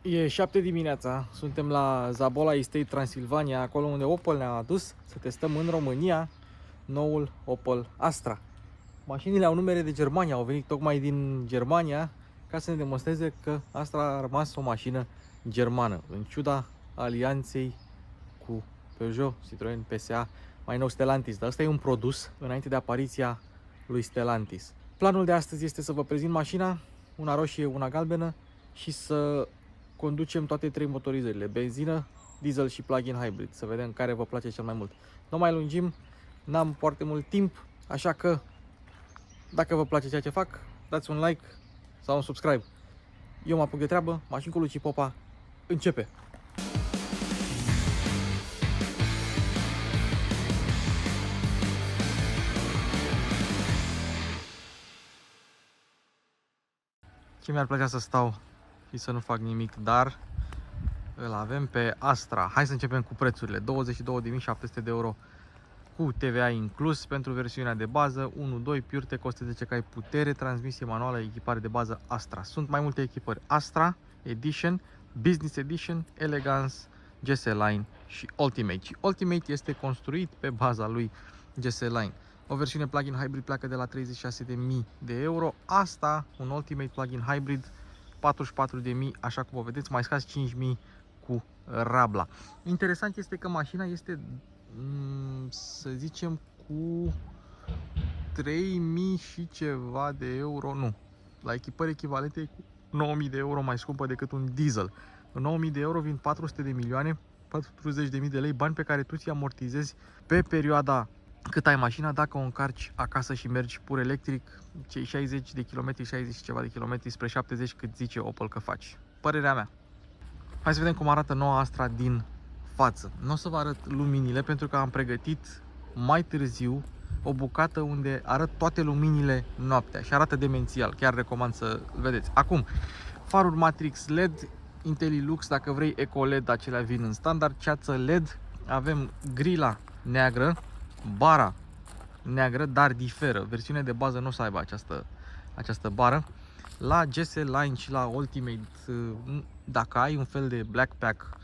E 7 dimineața, suntem la Zabola Estate, Transilvania, acolo unde Opel ne-a adus să testăm în România noul Opel Astra. Mașinile au numere de Germania, au venit tocmai din Germania ca să ne demonstreze că Astra a rămas o mașină germană, în ciuda alianței cu Peugeot, Citroën, PSA, mai nou Stellantis. Dar ăsta e un produs înainte de apariția lui Stellantis. Planul de astăzi este să vă prezint mașina, una roșie, una galbenă, și să conducem toate trei motorizările, benzină, diesel și plug-in hybrid, să vedem care vă place cel mai mult. Nu mai lungim, n-am foarte mult timp, așa că dacă vă place ceea ce fac, dați un like sau un subscribe. Eu mă apuc de treabă, Mașini cu Luci Popa începe! Ce mi-ar plăcea să stau și să nu fac nimic, dar îl avem pe Astra. Hai să începem cu prețurile. 22.700 de euro cu TVA inclus pentru versiunea de bază, 1.2 PureTech, 110 cai putere, transmisie manuală, echipare de bază Astra. Sunt mai multe echipări: Astra Edition, Business Edition, Elegance, GS Line și Ultimate. Și Ultimate este construit pe baza lui GS Line. O versiune plug-in hybrid pleacă de la 36.000 de euro. Asta, un Ultimate plug-in hybrid, 44.000, așa cum o vedeți, mai scazi 5.000 cu rabla. Interesant este că mașina este, să zicem, cu 3000 și ceva de euro, nu, la echipări echivalente cu 9000 de euro mai scumpă decât un diesel. În 9000 de euro vin 400 de milioane, 40.000 de lei, bani pe care tu ți amortizezi pe perioada cât ai mașina. Dacă o încarci acasă și mergi pur electric, cei 60 de kilometri, 60 și ceva de kilometri spre 70 cât zice Opel că faci. Părerea mea. Hai să vedem cum arată noua Astra din față. Nu o să vă arăt luminile pentru că am pregătit mai târziu o bucată unde arăt toate luminile noaptea și arată demențial. Chiar recomand să vedeți. Acum, faruri Matrix LED, IntelliLux, dacă vrei Eco LED, acelea vin în standard, ceață LED, avem grila neagră, bara neagră, dar diferă. Versiunea de bază nu o să aibă această bară. La GS Line și la Ultimate, dacă ai un fel de Black Pack,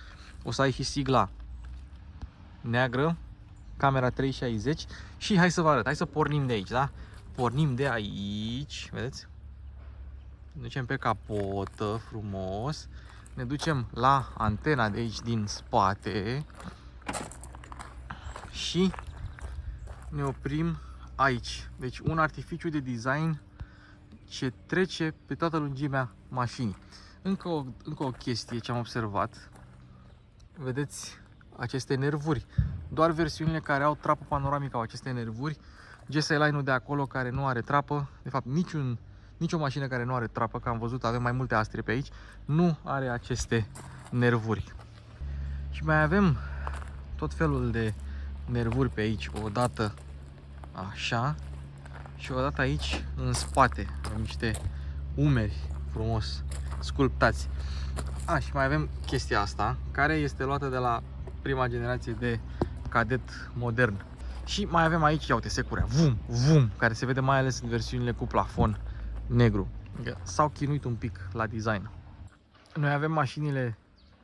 o să ai și sigla neagră, camera 360. Și hai să vă arăt, hai să pornim de aici, da? Pornim de aici, vedeți? Ne ducem pe capotă frumos, ne ducem la antena de aici din spate și ne oprim aici. Deci un artificiu de design ce trece pe toată lungimea mașinii. Încă o chestie ce am observat. Vedeți aceste nervuri. Doar versiunile care au trapă panoramică au aceste nervuri. GS Line-ul de acolo, care nu are trapă, de fapt nicio mașină care nu are trapă, că am văzut, avem mai multe Astre pe aici, nu are aceste nervuri. Și mai avem tot felul de nervuri pe aici, o dată așa și o dată aici în spate, avem niște umeri frumos sculptați. Și mai avem chestia asta, care este luată de la prima generație de cadet modern. Și mai avem aici, ia uite, securea, vum, vum, care se vede mai ales în versiunile cu plafon negru. S-au chinuit un pic la design. Noi avem mașinile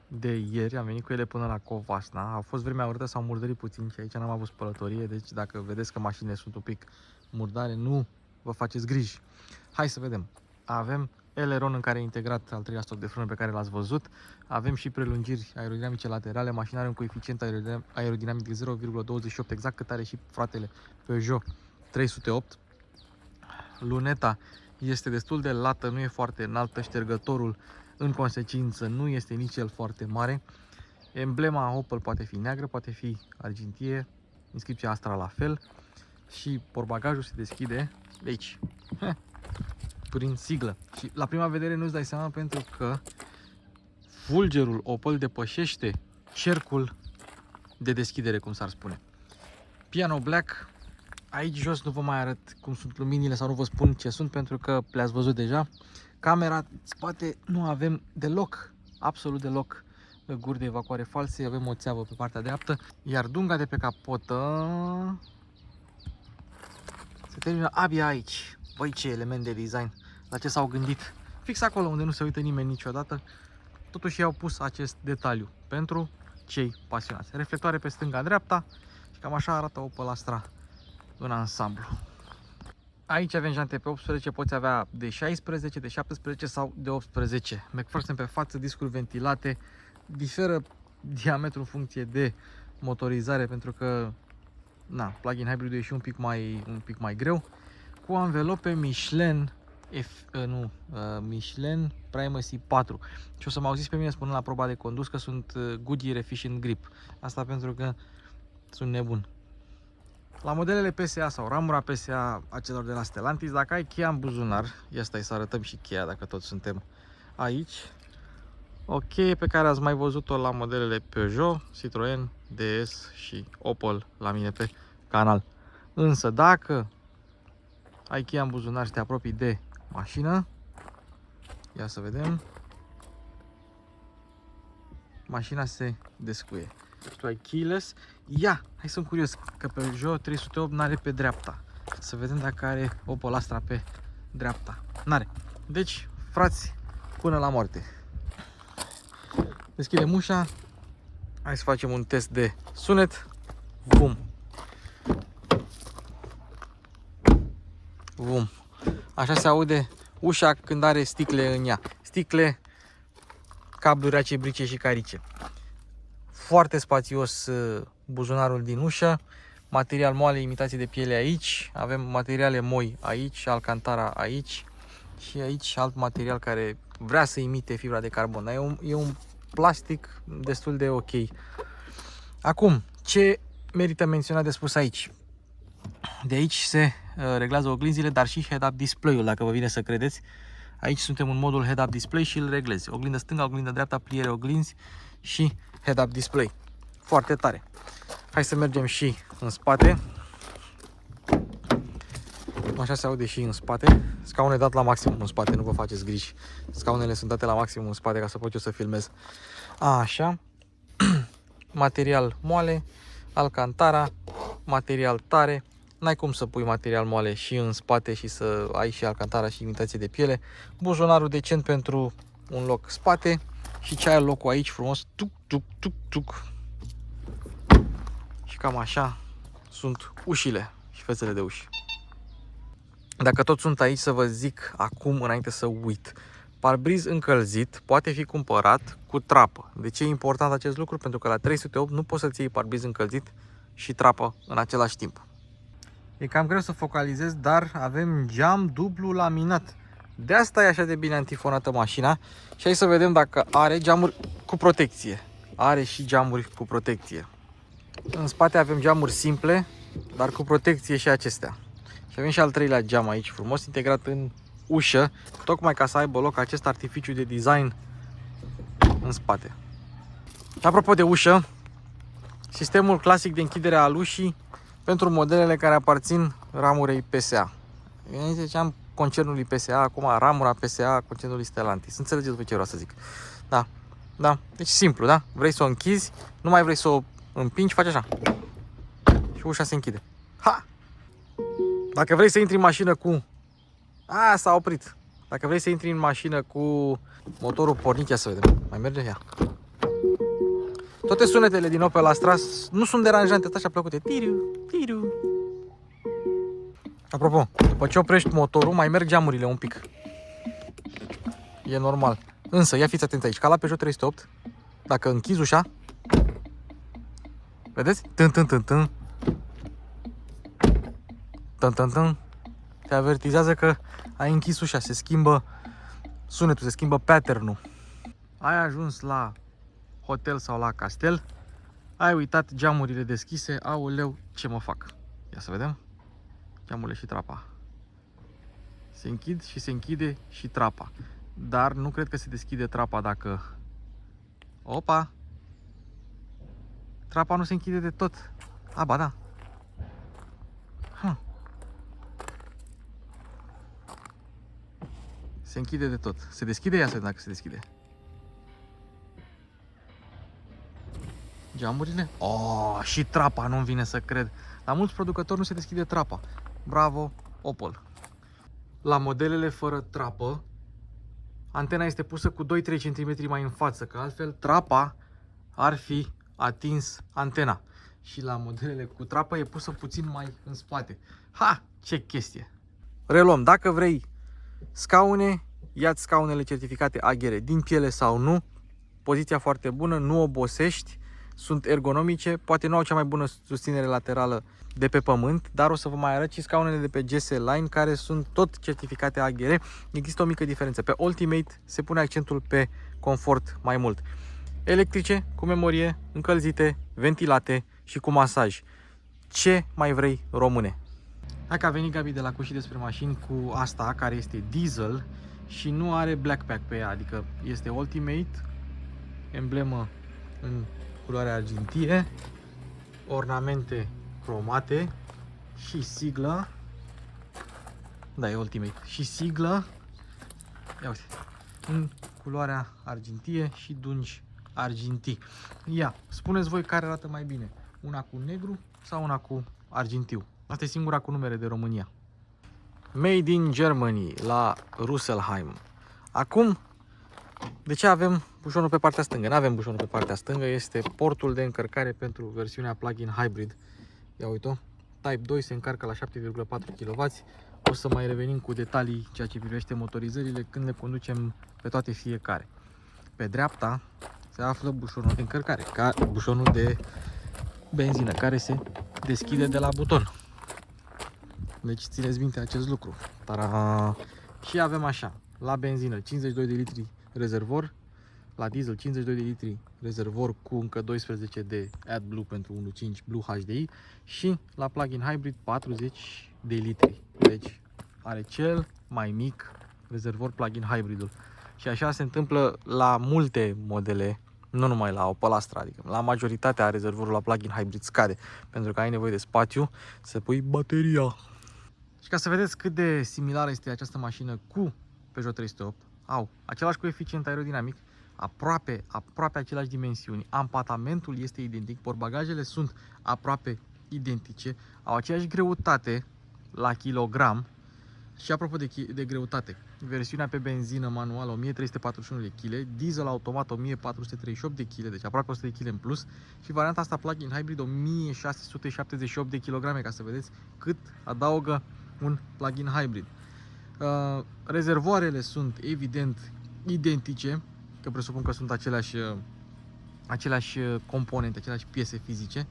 de ieri, am venit cu ele până la Covasna. A fost vremea urâtă, s-au murdărit puțin și aici n-am avut spălătorie, deci dacă vedeți că mașinile sunt un pic murdare, nu vă faceți griji. Hai să vedem. Avem eleron în care e integrat al treilea stoc de frână pe care l-ați văzut. Avem și prelungiri aerodinamice laterale. Mașina are un coeficient aerodinamic de 0,28, exact cât are și fratele Peugeot 308. Luneta este destul de lată, nu e foarte înaltă. Ștergătorul, în consecință, nu este nici el foarte mare. Emblema Opel poate fi neagră, poate fi argintie, inscripția Astra la fel. Și portbagajul se deschide de aici, prin siglă. Și la prima vedere nu-ți dai seama, pentru că fulgerul Opel depășește cercul de deschidere, cum s-ar spune. Piano black. Aici jos nu vă mai arăt cum sunt luminile sau nu vă spun ce sunt, pentru că le-ați văzut deja. Camera spate nu avem deloc, absolut deloc guri de evacuare false. Avem o țeavă pe partea dreaptă, iar dunga de pe capotă se termină abia aici. Băi, ce element de design! La ce s-au gândit? Fix acolo unde nu se uită nimeni niciodată. totuși i-au pus acest detaliu pentru cei pasionați. Reflectoare pe stânga-dreapta și cam așa arată Opel Astra în ansamblu. Aici avem jante pe 18, poți avea de 16, de 17 sau de 18. McPherson pe față, discuri ventilate, diferă diametrul în funcție de motorizare pentru că plug-in hybridul e și un pic mai greu. Cu anvelope Michelin Michelin Primacy 4. Și o să mă auziți pe mine spunând la proba de condus că sunt Goodyear Efficient Grip. Asta pentru că sunt nebun. La modelele PSA sau ramura PSA a celor de la Stellantis, dacă ai cheia în buzunar, ia stai să arătăm și cheia dacă tot suntem aici. O cheie pe care ați mai văzut-o la modelele Peugeot, Citroen, DS și Opel la mine pe canal. Însă dacă ai cheia în buzunar și te apropii de mașină, ia să vedem, mașina se descuie. Tu ai keyless. Hai, sunt curios că Peugeot 308 n-are pe dreapta. Să vedem dacă are Opel Astra pe dreapta. N-are. Deci, frați, până la moarte. Deschidem ușa. Hai să facem un test de sunet. Bum. Bum. Așa se aude ușa când are sticle în ea. Sticle, cabluri AC, brice și carice. Foarte spațios buzunarul din ușă. Material moale, imitație de piele aici. Avem materiale moi aici, Alcantara aici. Și aici alt material care vrea să imite fibra de carbon. E un plastic destul de ok. Acum, ce merită menționat de spus aici? De aici se reglează oglinzile, dar și head-up display-ul, dacă vă vine să credeți. Aici suntem în modul head-up display și îl reglezi. Oglindă stânga, oglindă dreapta, pliere oglinzi și head-up display. Foarte tare. Hai să mergem și în spate. Așa se aude și în spate. Scaune dat la maximum în spate, nu vă faceți griji. Scaunele sunt date la maximum în spate ca să pot eu să filmez. Așa. Material moale, Alcantara, material tare. N-ai cum să pui material moale și în spate și să ai și Alcantara și imitație de piele. Buzunarul decent pentru un loc spate și ce ai locul aici frumos. Tuc, tuc, tuc, tuc. Și cam așa sunt ușile și fețele de uși. Dacă tot sunt aici, să vă zic acum, înainte să uit. Parbriz încălzit poate fi cumpărat cu trapă. De ce e important acest lucru? Pentru că la 308 nu poți să-ți iei parbriz încălzit și trapă în același timp. E cam greu să focalizez, dar avem geam dublu laminat. De asta e așa de bine antifonată mașina. Și hai să vedem dacă are geamuri cu protecție. Are și geamuri cu protecție. În spate avem geamuri simple, dar cu protecție și acestea. Și avem și al treilea geam aici, frumos integrat în ușă, tocmai ca să aibă loc acest artificiu de design în spate. Și apropo de ușă, sistemul clasic de închidere al ușii pentru modelele care aparțin ramurei PSA. Eu ziceam concernului PSA, acum ramura PSA concernului Stellantis. Înțelegeți după ce vreau să zic. Da. Deci simplu, da? Vrei să o închizi, nu mai vrei să o împingi, faci așa. Și ușa se închide. Ha! Dacă vrei să intri în mașină cu... s-a oprit. Dacă vrei să intri în mașină cu motorul pornit, ia să vedem. Mai merge? Ia. Toate sunetele din Opel Astra nu sunt deranjante, așa plăcute. Tiriu. Apropo, după ce oprești motorul, mai merg geamurile un pic. E normal. Însă, ia fiți atenți aici, ca la Peugeot 308, dacă închizi ușa, vedeți? Te avertizează că ai închis ușa, se schimbă sunetul, se schimbă pattern-ul. Ai ajuns la hotel sau la castel, ai uitat geamurile deschise, aoleu, ce mă fac? Ia să vedem. Geamurile și trapa. Se închid și se închide și trapa. Dar nu cred că se deschide trapa dacă... Opa! Trapa nu se închide de tot. Ba da. Se închide de tot. Se deschide? Ia să vedem dacă se deschide. Geamurile? Și trapa, nu-mi vine să cred. La mulți producători nu se deschide trapa. Bravo, Opel. La modelele fără trapă antena este pusă cu 2-3 cm mai în față, că altfel trapa ar fi atins antena. Și la modelele cu trapă e pusă puțin mai în spate. Ha! Ce chestie! Reluăm. Dacă vrei scaune, ia-ți scaunele certificate AGR din piele sau nu. Poziția foarte bună, nu obosești, sunt ergonomice, poate nu au cea mai bună susținere laterală de pe pământ, dar o să vă mai arăt și scaunele de pe GS Line care sunt tot certificate AGR. Există o mică diferență. Pe Ultimate se pune accentul pe confort mai mult. Electrice, cu memorie, încălzite, ventilate și cu masaj. Ce mai vrei, române? Dacă a venit Gabi de la Cuși despre mașini cu asta, care este diesel și nu are blackpack pe ea, adică este Ultimate, emblemă în culoare argintie, ornamente cromate și siglă. Da, e Ultimate. Și siglă, ia uite, în culoarea argintie și dungi argintii. Ia, spuneți voi care arată mai bine, una cu negru sau una cu argintiu. Asta e singura cu numere de România. Made in Germany, la Rüsselsheim. Acum, de ce avem bușonul pe partea stângă? Nu avem bușonul pe partea stângă, este portul de încărcare pentru versiunea plug-in hybrid. Ia uite-o, Type 2 se încarcă la 7,4 kW. O să mai revenim cu detalii ceea ce privește motorizările când le conducem pe toate fiecare. Pe dreapta se află bușonul de încărcare, bușonul de benzină, care se deschide de la buton. Deci țineți minte acest lucru. Tara! Și avem așa, la benzină 52 de litri rezervor, la diesel 52 de litri rezervor cu încă 12 de AdBlue pentru 1.5 Blue HDI și la plug-in hybrid 40 de litri. Deci are cel mai mic rezervor plug-in hybridul. Și așa se întâmplă la multe modele, nu numai la Opel Astra, adică la majoritatea rezervorul la plug-in hybrid scade, pentru că ai nevoie de spațiu să pui bateria. Și ca să vedeți cât de similară este această mașină cu Peugeot 308, au același coeficient aerodinamic, aproape aceleași dimensiuni, ampatamentul este identic, portbagajele sunt aproape identice, au aceeași greutate la kilogram. Și apropo de greutate, versiunea pe benzină manuală 1341 de kg, diesel automat 1438 de kg, deci aproape 100 de kg în plus, și varianta asta plug-in hybrid 1678 de kg, ca să vedeți cât adaugă un plug-in hybrid. Rezervoarele sunt evident identice, că presupun că sunt aceleași componente, aceleași piese fizice,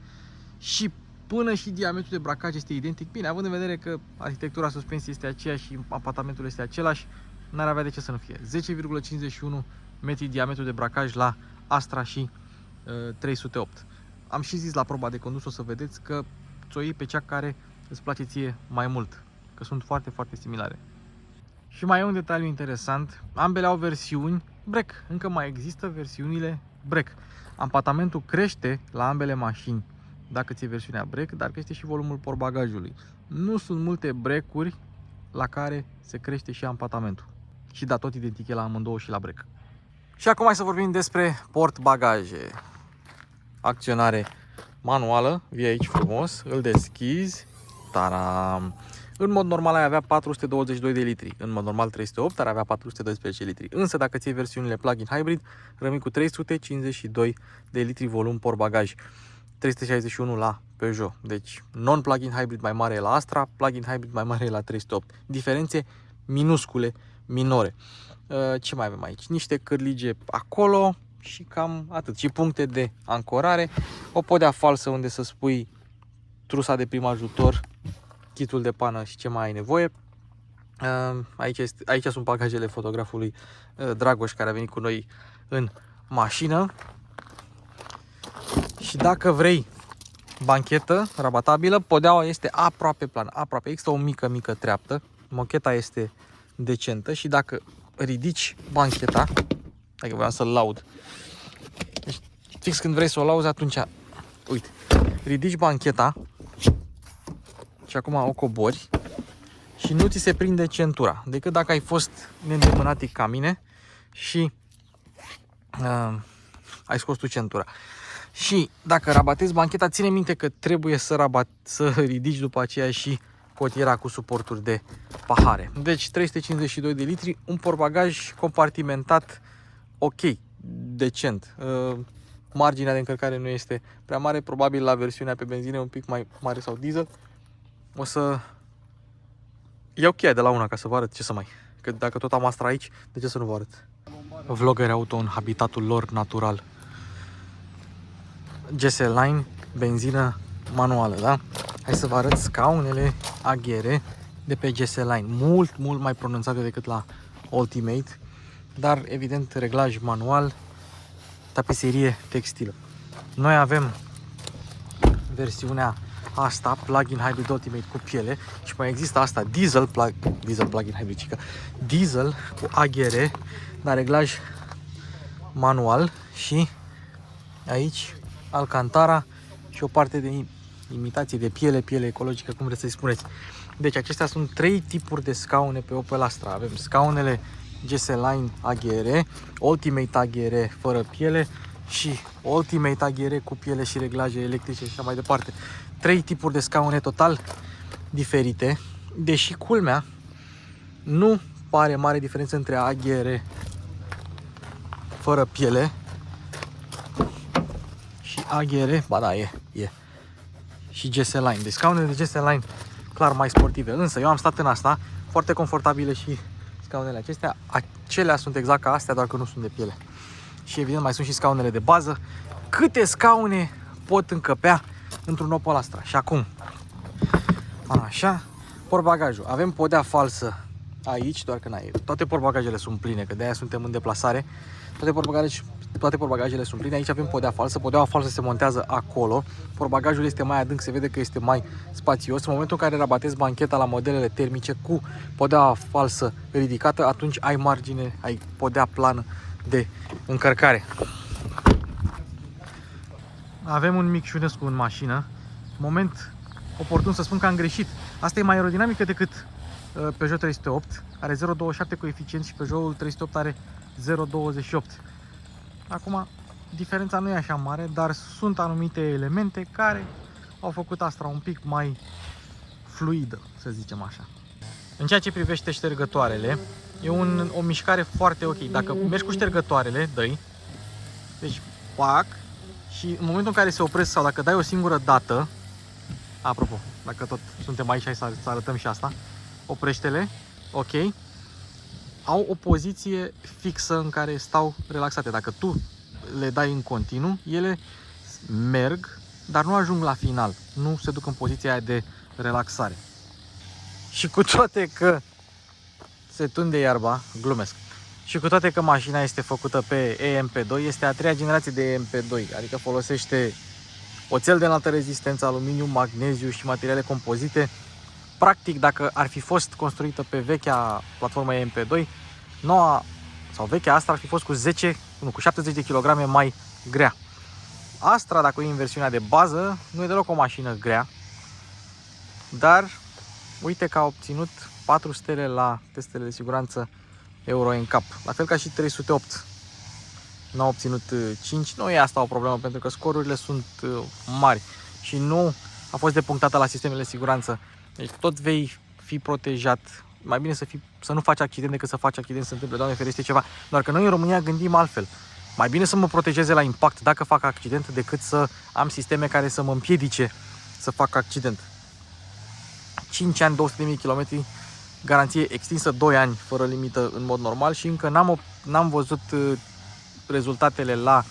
și până și diametrul de bracaj este identic. Bine, având în vedere că arhitectura suspensiei este aceeași și apartamentul este același, n-ar avea de ce să nu fie. 10,51 metri diametru de bracaj la Astra și 308. Am și zis la proba de condus, o să vedeți că ți-o iei pe cea care îți place ție mai mult, că sunt foarte, foarte similare. Și mai e un detaliu interesant, ambele au versiuni break, încă mai există versiunile break. Ampatamentul crește la ambele mașini dacă ți-e versiunea break, dar crește și volumul portbagajului. Nu sunt multe break-uri la care se crește și ampatamentul. Și da, tot identic e la amândouă și la break. Și acum hai să vorbim despre portbagaje. Acționare manuală, vii aici frumos, îl deschizi, taram! În mod normal ai avea 422 de litri, în mod normal 308 ar avea 412 litri. Însă dacă ții versiunile plug-in hybrid, rămâi cu 352 de litri volum portbagaj. 361 la Peugeot. Deci non-plug-in hybrid mai mare e la Astra, plug-in hybrid mai mare e la 308. Diferențe minuscule, minore. Ce mai avem aici? Niște cârlige acolo și cam atât. Și puncte de ancorare, o podea falsă unde să spui trusa de prim ajutor, kitul de pană și ce mai ai nevoie. Aici sunt bagajele fotografului Dragoș, care a venit cu noi în mașină. Și dacă vrei banchetă rabatabilă, podeaua este aproape plană, aproape. Există o mică treaptă, mocheta este decentă și dacă ridici bancheta, dacă vreau să-l laud, deci fix când vrei să o lauzi, atunci, uite, ridici bancheta și acum o cobori și nu ți se prinde centura, decât dacă ai fost neîndemânatic ca mine și ai scos tu centura. Și dacă rabatezi bancheta, ține minte că trebuie să ridici după aceea și cotiera cu suporturi de pahare. Deci 352 de litri, un portbagaj compartimentat ok, decent. Marginea de încărcare nu este prea mare, probabil la versiunea pe benzină un pic mai mare sau diesel. O să iau cheia de la una ca să vă arăt ce să mai. Că dacă tot am Astra aici, de ce să nu vă arăt? Vlogger auto în habitatul lor natural. GS Line, benzină manuală, da? Hai să vă arăt scaunele AGR de pe GS Line. Mult mai pronunțate decât la Ultimate, dar evident reglaj manual, tapiserie textilă. Noi avem versiunea asta, plug-in hybrid Ultimate cu piele, și mai există asta diesel plug-in hybrid, diesel cu AGR, dar reglaj manual și aici Alcantara și o parte de imitație de piele ecologică, cum vreți să-i spuneți. Deci acestea sunt 3 tipuri de scaune pe Opel Astra. Avem scaunele GS Line AGR, Ultimate AGR fără piele și Ultimate AGR cu piele și reglaje electrice și așa mai departe. 3 tipuri de scaune total diferite, deși culmea nu pare mare diferență între AGR fără piele și AGR, ba da, e și GS Line. Deci scaunele de GS Line clar mai sportive, însă eu am stat în asta, foarte confortabile și scaunele acestea, acelea sunt exact ca astea, doar că nu sunt de piele. Și evident mai sunt și scaunele de bază. Câte scaune pot încăpea într-un Opel Astra? Și acum, așa, portbagajul. Avem podea falsă aici, doar că toate portbagajele sunt pline, că de aia suntem în deplasare. Toate portbagajele sunt pline. Aici avem podea falsă. Podeaua falsă se montează acolo. Portbagajul este mai adânc, se vede că este mai spațios. În momentul în care rabatezi bancheta la modelele termice cu podeaua falsă ridicată, atunci ai margine, ai podea plană de încărcare. Avem un mic Șunescu în mașină. Moment oportun să spun că am greșit. Asta e mai aerodinamică decât Peugeot 308. Are 0,27 coeficient și Peugeot 308 are 0,28. Acum, diferența nu e așa mare, dar sunt anumite elemente care au făcut Astra un pic mai fluidă, să zicem așa. În ceea ce privește ștergătoarele, e o mișcare foarte ok. Dacă mergi cu ștergătoarele, dă-i, deci pac, și în momentul în care se opresc sau dacă dai o singură dată, apropo, dacă tot suntem aici, hai să arătăm și asta, oprește-le, ok, au o poziție fixă în care stau relaxate. Dacă tu le dai în continuu, ele merg, dar nu ajung la final, nu se duc în poziția aia de relaxare. Și cu toate că se tunde iarba, glumesc, și cu toate că mașina este făcută pe EMP2, este a 3-a generație de EMP2, adică folosește oțel de înaltă rezistență, aluminiu, magneziu și materiale compozite. Practic, dacă ar fi fost construită pe vechea platformă EMP2, noua sau vechea Astra ar fi fost cu 70 de kg mai grea. Astra, dacă e în versiunea de bază, nu e deloc o mașină grea, dar uite că a obținut 4 stele la testele de siguranță Euro NCAP, la fel ca și 308. N-a obținut 5, nu e asta o problemă, pentru că scorurile sunt mari și nu a fost depunctată la sistemele de siguranță. Deci tot vei fi protejat. Mai bine să nu faci accident decât să faci accident, să se întâmple, Doamne ferește, ceva. Doar că noi în România gândim altfel. Mai bine să mă protejeze la impact dacă fac accident, decât să am sisteme care să mă împiedice să fac accident. 5 ani, 200.000 km, garanție extinsă, 2 ani fără limită în mod normal și încă n-am văzut rezultatele la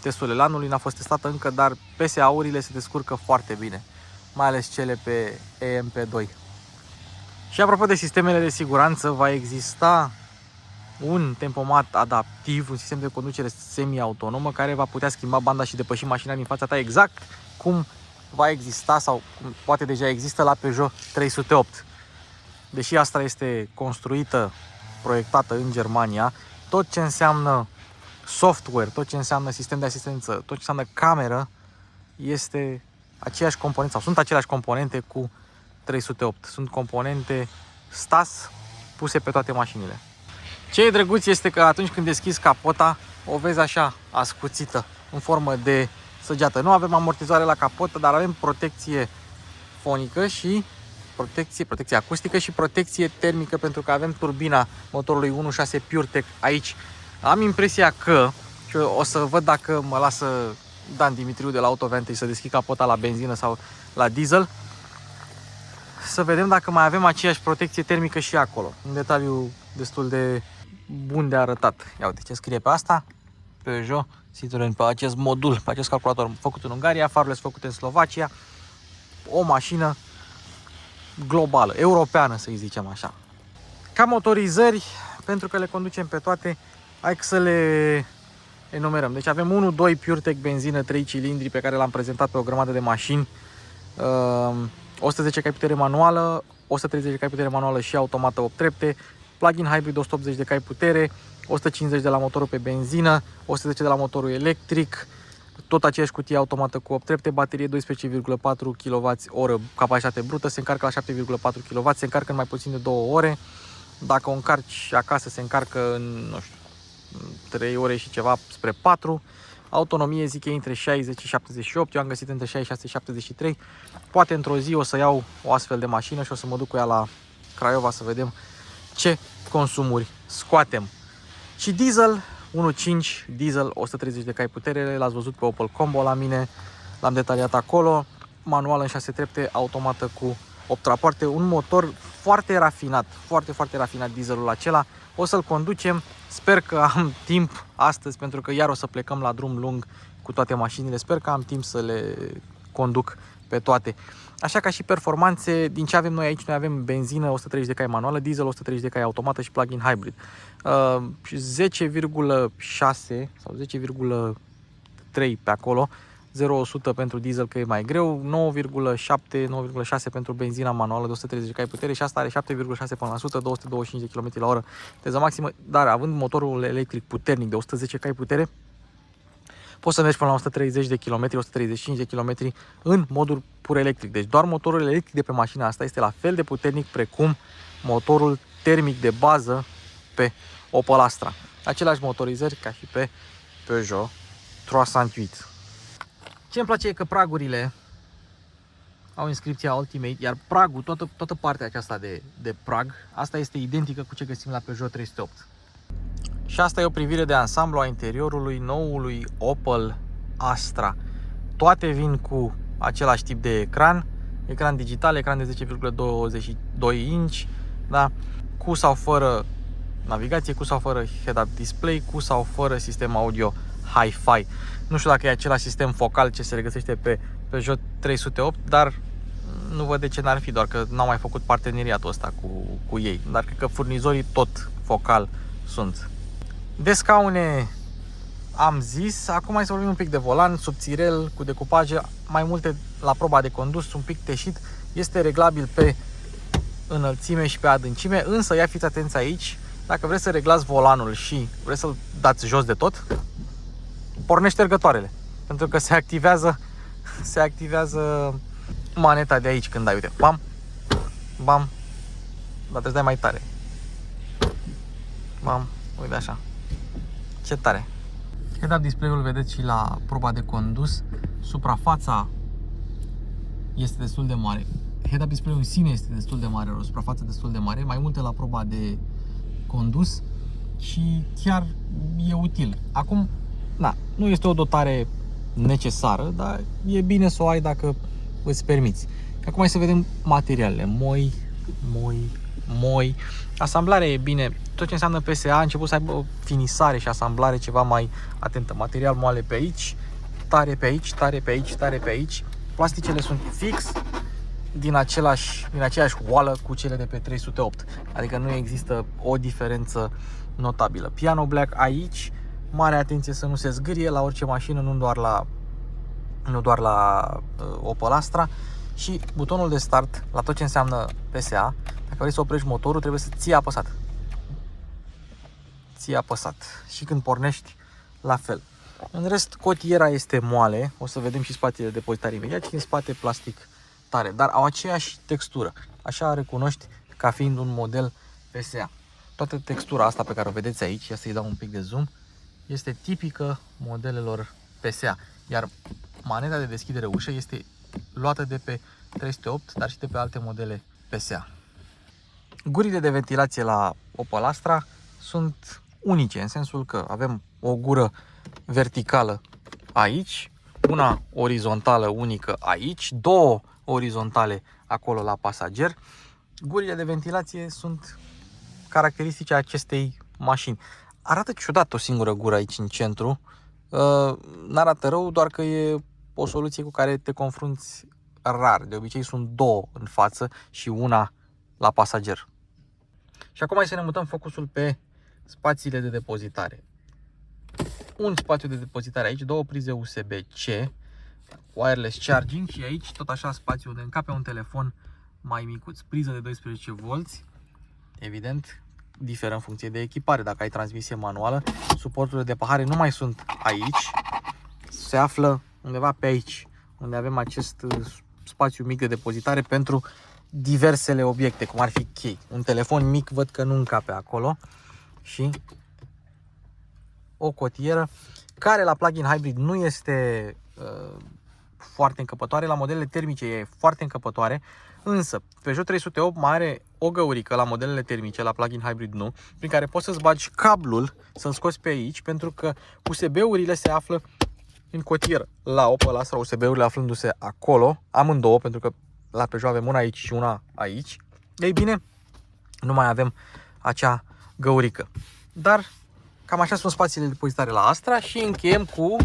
testurile anului, n-a fost testată încă, dar PSA-urile se descurcă foarte bine, mai ales cele pe EMP2. Și apropo de sistemele de siguranță, va exista un tempomat adaptiv, un sistem de conducere semi-autonomă care va putea schimba banda și depăși mașina din fața ta, exact cum va exista sau cum poate deja există la Peugeot 308. Deși Astra este construită, proiectată în Germania, tot ce înseamnă software, tot ce înseamnă sistem de asistență, tot ce înseamnă cameră, este aceeași componentă sau sunt aceleași componente cu 308. Sunt componente STAS puse pe toate mașinile. Ce e drăguț este că atunci când deschizi capota, o vezi așa ascuțită, în formă de săgeată. Nu avem amortizoare la capotă, dar avem protecție fonică și protecție acustică și protecție termică, pentru că avem turbina motorului 1.6 PureTech aici. Am impresia că, și o să văd dacă mă lasă Dan Dimitriu de la Autovantage să deschid capota la benzină sau la diesel, să vedem dacă mai avem aceeași protecție termică și acolo. Un detaliu destul de bun de arătat. Ia uite ce scrie pe asta. Peugeot Citroen, pe acest modul, pe acest calculator făcut în Ungaria, farurile sunt făcute în Slovacia. O mașină globală, europeană, să-i zicem așa. Ca motorizări, pentru că le conducem pe toate, hai să le enumerăm. Deci avem 1.2 PureTech benzină 3 cilindri pe care l-am prezentat pe o grămadă de mașini. 110 cai putere manuală, 130 de cai putere manuală și automată 8 trepte, plug-in hybrid 180 de cai putere, 150 de la motorul pe benzină, 110 de la motorul electric, tot aceeași cutie automată cu 8 trepte, baterie 12,4 kWh capacitate brută, se încarcă la 7,4 kW, se încarcă în mai puțin de 2 ore. Dacă o încarci acasă, se încarcă în, nu știu, 3 ore și ceva spre 4. Autonomie zic că e între 60 și 78, eu am găsit între 66 și 73. Poate într-o zi o să iau o astfel de mașină și o să mă duc cu ea la Craiova să vedem ce consumuri scoatem. Și diesel, 1.5 diesel, 130 de cai putere, l-ați văzut pe Opel Combo la mine, l-am detaliat acolo, manual în 6 trepte, automată cu 8 rapoarte, un motor foarte rafinat, foarte rafinat dieselul acela. O să-l conducem, sper că am timp astăzi, pentru că iar o să plecăm la drum lung cu toate mașinile, sper că am timp să le conduc pe toate. Așa ca și performanțe, din ce avem noi aici, noi avem benzină 130 de cai manuală, diesel 130 de cai automată și plug-in hybrid. 10,6 sau 10,3 pe acolo, 0-100 pentru diesel că e mai greu, 9,7-9,6 pentru benzina manuală de 130 de cai putere și asta are 7,6 până la 100, 225 de km la oră viteză maximă, dar având motorul electric puternic de 110 cai putere, poți să mergi până la 130 de km, 135 de km în modul pur electric. Deci doar motorul electric de pe mașina asta este la fel de puternic precum motorul termic de bază pe Opel Astra. Aceleași motorizări ca și pe Peugeot 308. Ce îmi place e că pragurile au inscripția Ultimate, iar pragul, toată partea aceasta de prag, asta este identică cu ce găsim la Peugeot 308. Și asta e o privire de ansamblu a interiorului noului Opel Astra. Toate vin cu același tip de ecran digital, ecran de 10,22 inch, da? Cu sau fără navigație, cu sau fără head-up display, cu sau fără sistem audio Hi-Fi. Nu știu dacă e același sistem focal ce se regăsește pe Peugeot 308, dar nu văd de ce n-ar fi, doar că n-au mai făcut parteneriatul ăsta cu ei. Dar cred că furnizorii tot focal sunt. De scaune am zis, acum hai să vorbim un pic de volan, subțirel, cu decupaje, mai multe la proba de condus, un pic teșit, este reglabil pe înălțime și pe adâncime, însă ia fiți atenți aici, dacă vreți să reglați volanul și vreți să-l dați jos de tot, pornește ștergătoarele, pentru că se activează maneta de aici când dai, uite, bam, bam, dar trebuie să dai mai tare, bam, uite așa, ce tare. Head-up display-ul vedeți și la proba de condus, suprafața este destul de mare, head-up display-ul în sine este destul de mare, o suprafață destul de mare, mai multe la proba de condus și chiar e util. Acum, nu este o dotare necesară, dar e bine să o ai dacă îți permiți. Acum hai să vedem materialele. Moi. Asamblarea e bine. Tot ce înseamnă PSA a început să aibă o finisare și asamblare ceva mai atentă. Material moale pe aici, tare pe aici, tare pe aici, tare pe aici. Plasticele sunt fix din aceeași oală cu cele de pe 308. Adică nu există o diferență notabilă. Piano black aici, mare atenție să nu se zgârie la orice mașină, nu doar la Opel Astra. Și butonul de start, la tot ce înseamnă PSA, dacă vrei să oprești motorul, trebuie să ții apăsat. Și când pornești, la fel. În rest, cotiera este moale, o să vedem și spatele de depozitare imediat, și în spate plastic tare, dar au aceeași textură. Așa recunoști ca fiind un model PSA. Toată textura asta pe care o vedeți aici, ia să-i dau un pic de zoom, este tipică modelelor PSA. Iar maneta de deschidere ușă este luată de pe 308, dar și de pe alte modele PSA. Gurile de ventilație la Opel Astra sunt unice, în sensul că avem o gură verticală aici, una orizontală unică aici, două orizontale acolo la pasager. Gurile de ventilație sunt caracteristice acestei mașini. Arată ciudat o singură gură aici în centru. N-arată rău, doar că e o soluție cu care te confrunți rar. De obicei sunt două în față și una la pasager. Și acum hai să ne mutăm focusul pe spațiile de depozitare. Un spațiu de depozitare aici, două prize USB-C, wireless charging și aici tot așa spațiu unde încape un telefon mai micuț, priză de 12V. Evident, diferă în funcție de echipare. Dacă ai transmisie manuală, suporturile de pahare nu mai sunt aici, se află undeva pe aici, unde avem acest spațiu mic de depozitare pentru diversele obiecte, cum ar fi chei. Un telefon mic văd că nu încape acolo și o cotieră care la plug-in hybrid nu este foarte încăpătoare, la modelele termice e foarte încăpătoare, însă Peugeot 308 mai are o găurică la modelele termice, la plug-in hybrid nu, prin care poți să-ți bagi cablul, să-l scoți pe aici, pentru că USB-urile se află în cotieră. La Opel Astra USB-urile aflându-se acolo, amândouă, pentru că la Peugeot avem una aici și una aici. Ei bine, nu mai avem acea găurică. Dar cam așa sunt spațiile de depozitare la Astra și încheiem cu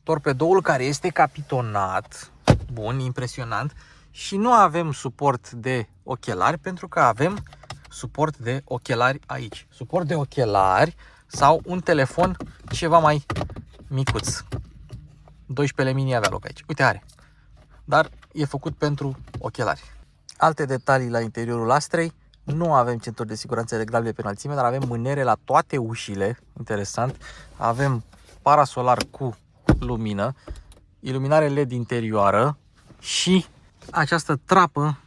torpedoul care este capitonat. Bun, impresionant. Și nu avem suport de ochelari pentru că avem suport de ochelari aici. Suport de ochelari sau un telefon ceva mai micuț. 12 mini avea loc aici. Uite, are. Dar e făcut pentru ochelari. Alte detalii la interiorul Astrei. Nu avem centuri de siguranță reglabile pe înălțime, dar avem mânere la toate ușile. Interesant. Avem parasolar cu lumină, iluminare LED interioară și această trapă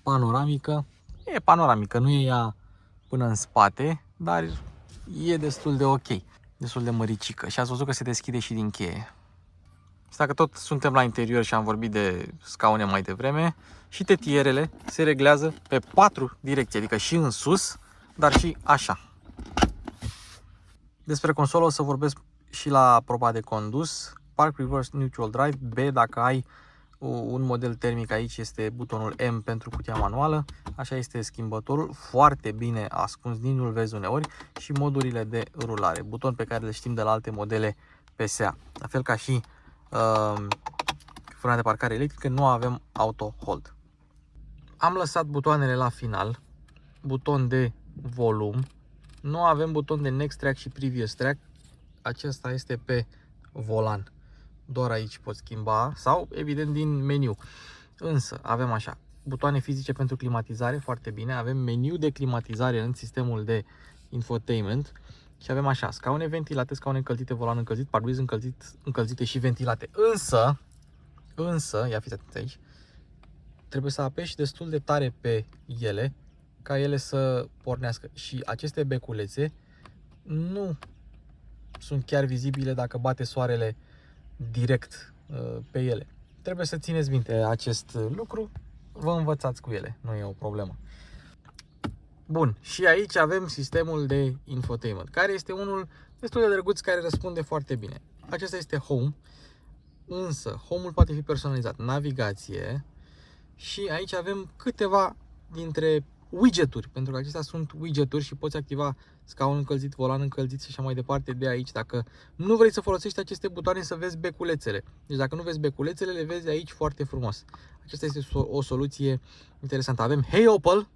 panoramică. E panoramică, nu e ea până în spate, dar e destul de ok, destul de măricică. Și ați văzut că se deschide și din cheie. Și dacă tot suntem la interior și am vorbit de scaune mai devreme, și tetierele se reglează pe 4 direcții, adică și în sus, dar și așa. Despre consolă o să vorbesc și la proba de condus. Park Reverse Neutral Drive, B dacă ai un model termic, aici este butonul M pentru cutia manuală, așa este schimbătorul, foarte bine ascuns, nici nu-l vezi uneori, și modurile de rulare, buton pe care le știm de la alte modele PSA. La fel ca și frâna de parcare electrică, nu avem auto hold. Am lăsat butoanele la final, buton de volum, nu avem buton de next track și previous track, acesta este pe volan. Doar aici pot schimba sau evident din meniu. Însă avem așa, butoane fizice pentru climatizare, foarte bine. Avem meniu de climatizare în sistemul de infotainment și avem așa, scaune ventilate, scaune încălzite, volan încălzit, parbriz încălzite și ventilate. Însă, ia fiți atenți aici, trebuie să apeși destul de tare pe ele ca ele să pornească. Și aceste beculețe nu sunt chiar vizibile dacă bate soarele direct pe ele. Trebuie să țineți minte acest lucru, vă învățați cu ele, nu e o problemă. Bun, și aici avem sistemul de infotainment, care este unul destul de drăguț, care răspunde foarte bine. Acesta este Home, însă Home-ul poate fi personalizat, navigație, și aici avem câteva dintre widgeturi, pentru că acestea sunt widgeturi și poți activa scaun încălzit, volan încălzit și așa mai departe de aici. Dacă nu vrei să folosești aceste butoane, să vezi beculețele. Deci dacă nu vezi beculețele, le vezi aici foarte frumos. Aceasta este o soluție interesantă. Avem Hey Opel,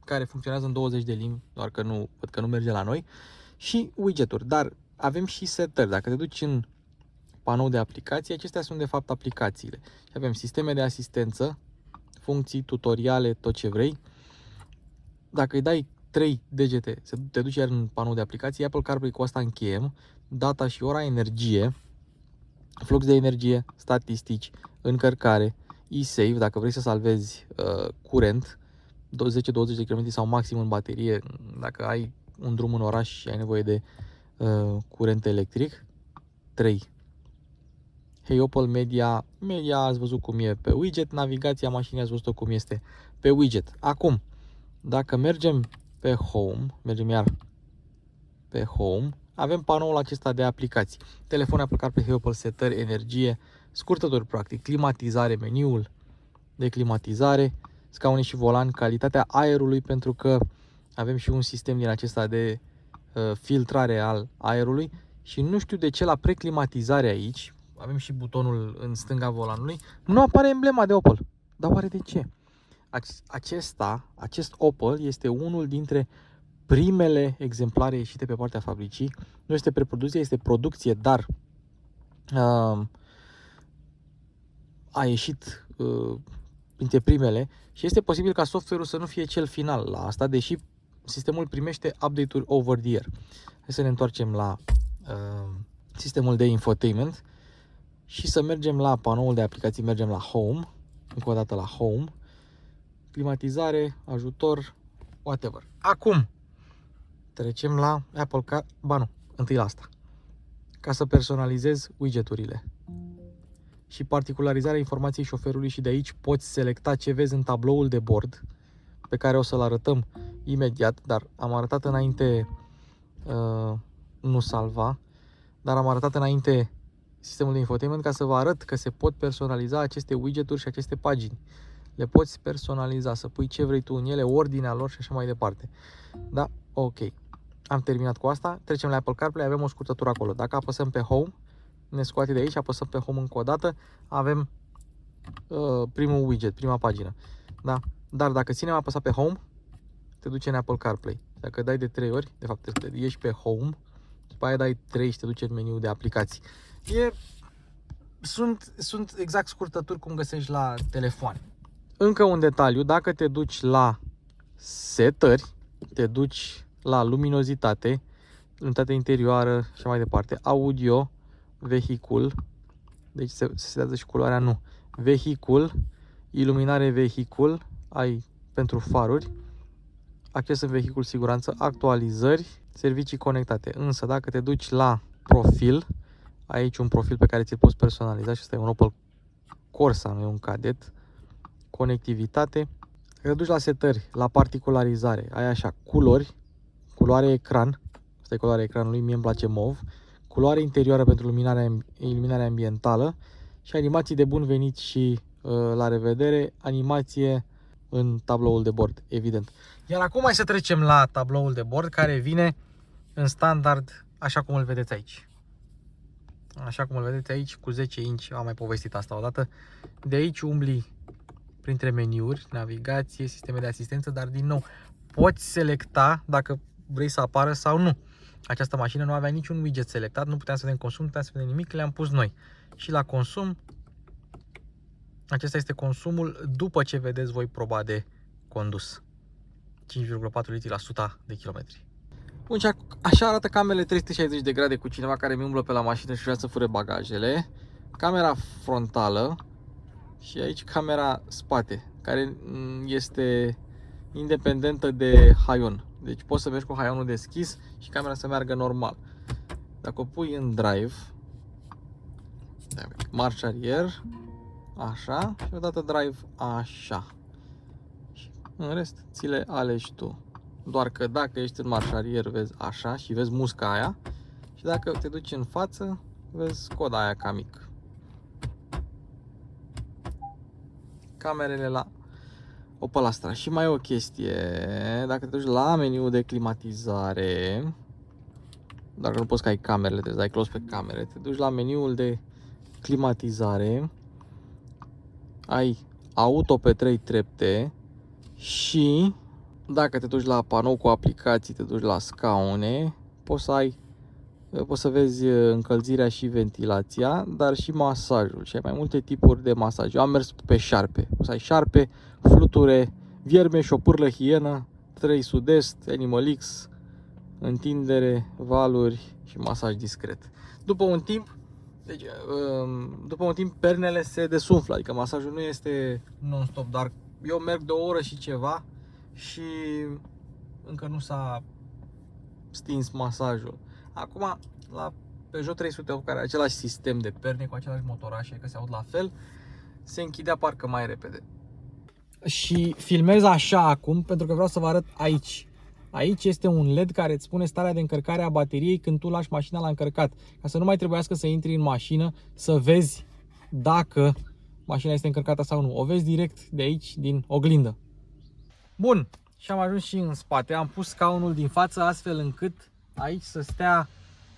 care funcționează în 20 de limbi, doar că nu, văd că nu merge la noi, și widgeturi. Dar avem și setări. Dacă te duci în panou de aplicații, acestea sunt de fapt aplicațiile. Și avem sisteme de asistență, funcții, tutoriale, tot ce vrei. Dacă îi dai 3 degete, te duci iar în panou de aplicații, Apple CarPlay, cu asta încheiem, data și ora, energie, flux de energie, statistici, încărcare, e-save, dacă vrei să salvezi curent, 10-20 de km sau maxim în baterie, dacă ai un drum în oraș și ai nevoie de curent electric. 3. Hey Opel media ați văzut cum e pe widget, navigația mașinii ați văzut cum este pe widget. Acum, dacă mergem pe Home, mergem iar pe Home, avem panoul acesta de aplicații. Telefon aplicat pe Hey Opel, setări, energie, scurtături practic, climatizare, meniul de climatizare, scaune și volan, calitatea aerului, pentru că avem și un sistem din acesta de filtrare al aerului și nu știu de ce la preclimatizare aici, avem și butonul în stânga volanului, nu apare emblema de Opel. Dar oare de ce? Acest Opel este unul dintre primele exemplare ieșite pe partea fabricii. Nu este preproducție, este producție, dar a ieșit printre primele și este posibil ca software-ul să nu fie cel final la asta, deși sistemul primește update-uri over the air. Hai să ne întoarcem la sistemul de infotainment și să mergem la panoul de aplicații, mergem la Home, încă o dată la Home, climatizare, ajutor, whatever. Acum trecem la Apple Car, întâi la asta, ca să personalizez widgeturile și particularizarea informației șoferului și de aici poți selecta ce vezi în tabloul de bord pe care o să-l arătăm imediat, dar am arătat înainte, nu salva, dar am arătat înainte sistemul de infotainment ca să vă arăt că se pot personaliza aceste widgeturi și aceste pagini. Le poți personaliza, să pui ce vrei tu în ele, ordinea lor și așa mai departe. Da? Ok. Am terminat cu asta. Trecem la Apple CarPlay, avem o scurtătură acolo. Dacă apăsăm pe Home, ne scoate de aici, apăsăm pe Home încă o dată, avem primul widget, prima pagină. Da? Dar dacă ținem apăsat pe Home, te duce în Apple CarPlay. Dacă dai de 3 ori, de fapt ieși pe Home, după aia dai 3 și te duce în meniul de aplicații. Sunt exact scurtături cum găsești la telefon. Încă un detaliu, dacă te duci la setări, te duci la luminozitate, luminozitate interioară și mai departe, audio, vehicul, deci se setează și culoarea, nu, vehicul, iluminare vehicul, ai pentru faruri, acces în vehicul, siguranță, actualizări, servicii conectate. Însă dacă te duci la profil, aici un profil pe care ți-l poți personaliza și ăsta e un Opel Corsa, nu e un Cadet, conectivitate. Dacă te duci la setări, la particularizare, ai așa, culori, culoare ecran, asta e culoarea ecranului, mie îmi place mov, culoare interioară pentru iluminarea ambientală și animații de bun venit și la revedere, animație în tabloul de bord, evident. Iar acum hai să trecem la tabloul de bord care vine în standard, așa cum îl vedeți aici. Așa cum îl vedeți aici, cu 10 inch, am mai povestit asta odată. De aici umbli printre meniuri, navigație, sisteme de asistență, dar din nou poți selecta dacă vrei să apară sau nu. Această mașină nu avea niciun widget selectat, nu puteam să vedem consum, nu puteam să vedem nimic, le-am pus noi. Și la consum, acesta este consumul după ce vedeți voi proba de condus. 5,4 litri la 100 de kilometri. Bun, și așa arată camerele 360 de grade cu cineva care mi umblă pe la mașină și vrea să fure bagajele. Camera frontală și aici camera spate, care este independentă de haion. Deci poți să mergi cu haionul deschis și camera să meargă normal. Dacă o pui în drive, marș arier, așa, și odată drive, așa. Și în rest, ți le alegi tu. Doar că dacă ești în marș arier, vezi așa și vezi musca aia. Și dacă te duci în față, vezi coda aia ca mic. Camerele la Opel Astra. Și mai e o chestie, dacă te duci la meniul de climatizare, dacă nu poți că ai camerele, trebuie să dai close pe camere, te duci la meniul de climatizare, ai auto pe 3 trepte și dacă te duci la panou cu aplicații, te duci la scaune, poți să vezi încălzirea și ventilația, dar și masajul. Și ai mai multe tipuri de masaj. Eu am mers pe șarpe. O să ai șarpe, fluture, vierme, șopârlă, hienă, 3 sud-est, Animal X, întindere, valuri și masaj discret. După un timp, pernele se desumflă, adică masajul nu este non-stop, dar eu merg de o oră și ceva și încă nu s-a stins masajul. Acum, la Peugeot 308 care are același sistem de perne cu același motorașe, că se aud la fel, se închidea parcă mai repede. Și filmez așa acum pentru că vreau să vă arăt aici. Aici este un LED care îți spune starea de încărcare a bateriei când tu lași mașina la încărcat. Ca să nu mai trebuiască să intri în mașină să vezi dacă mașina este încărcată sau nu. O vezi direct de aici, din oglindă. Bun, și am ajuns și în spate. Am pus scaunul din față astfel încât aici să stea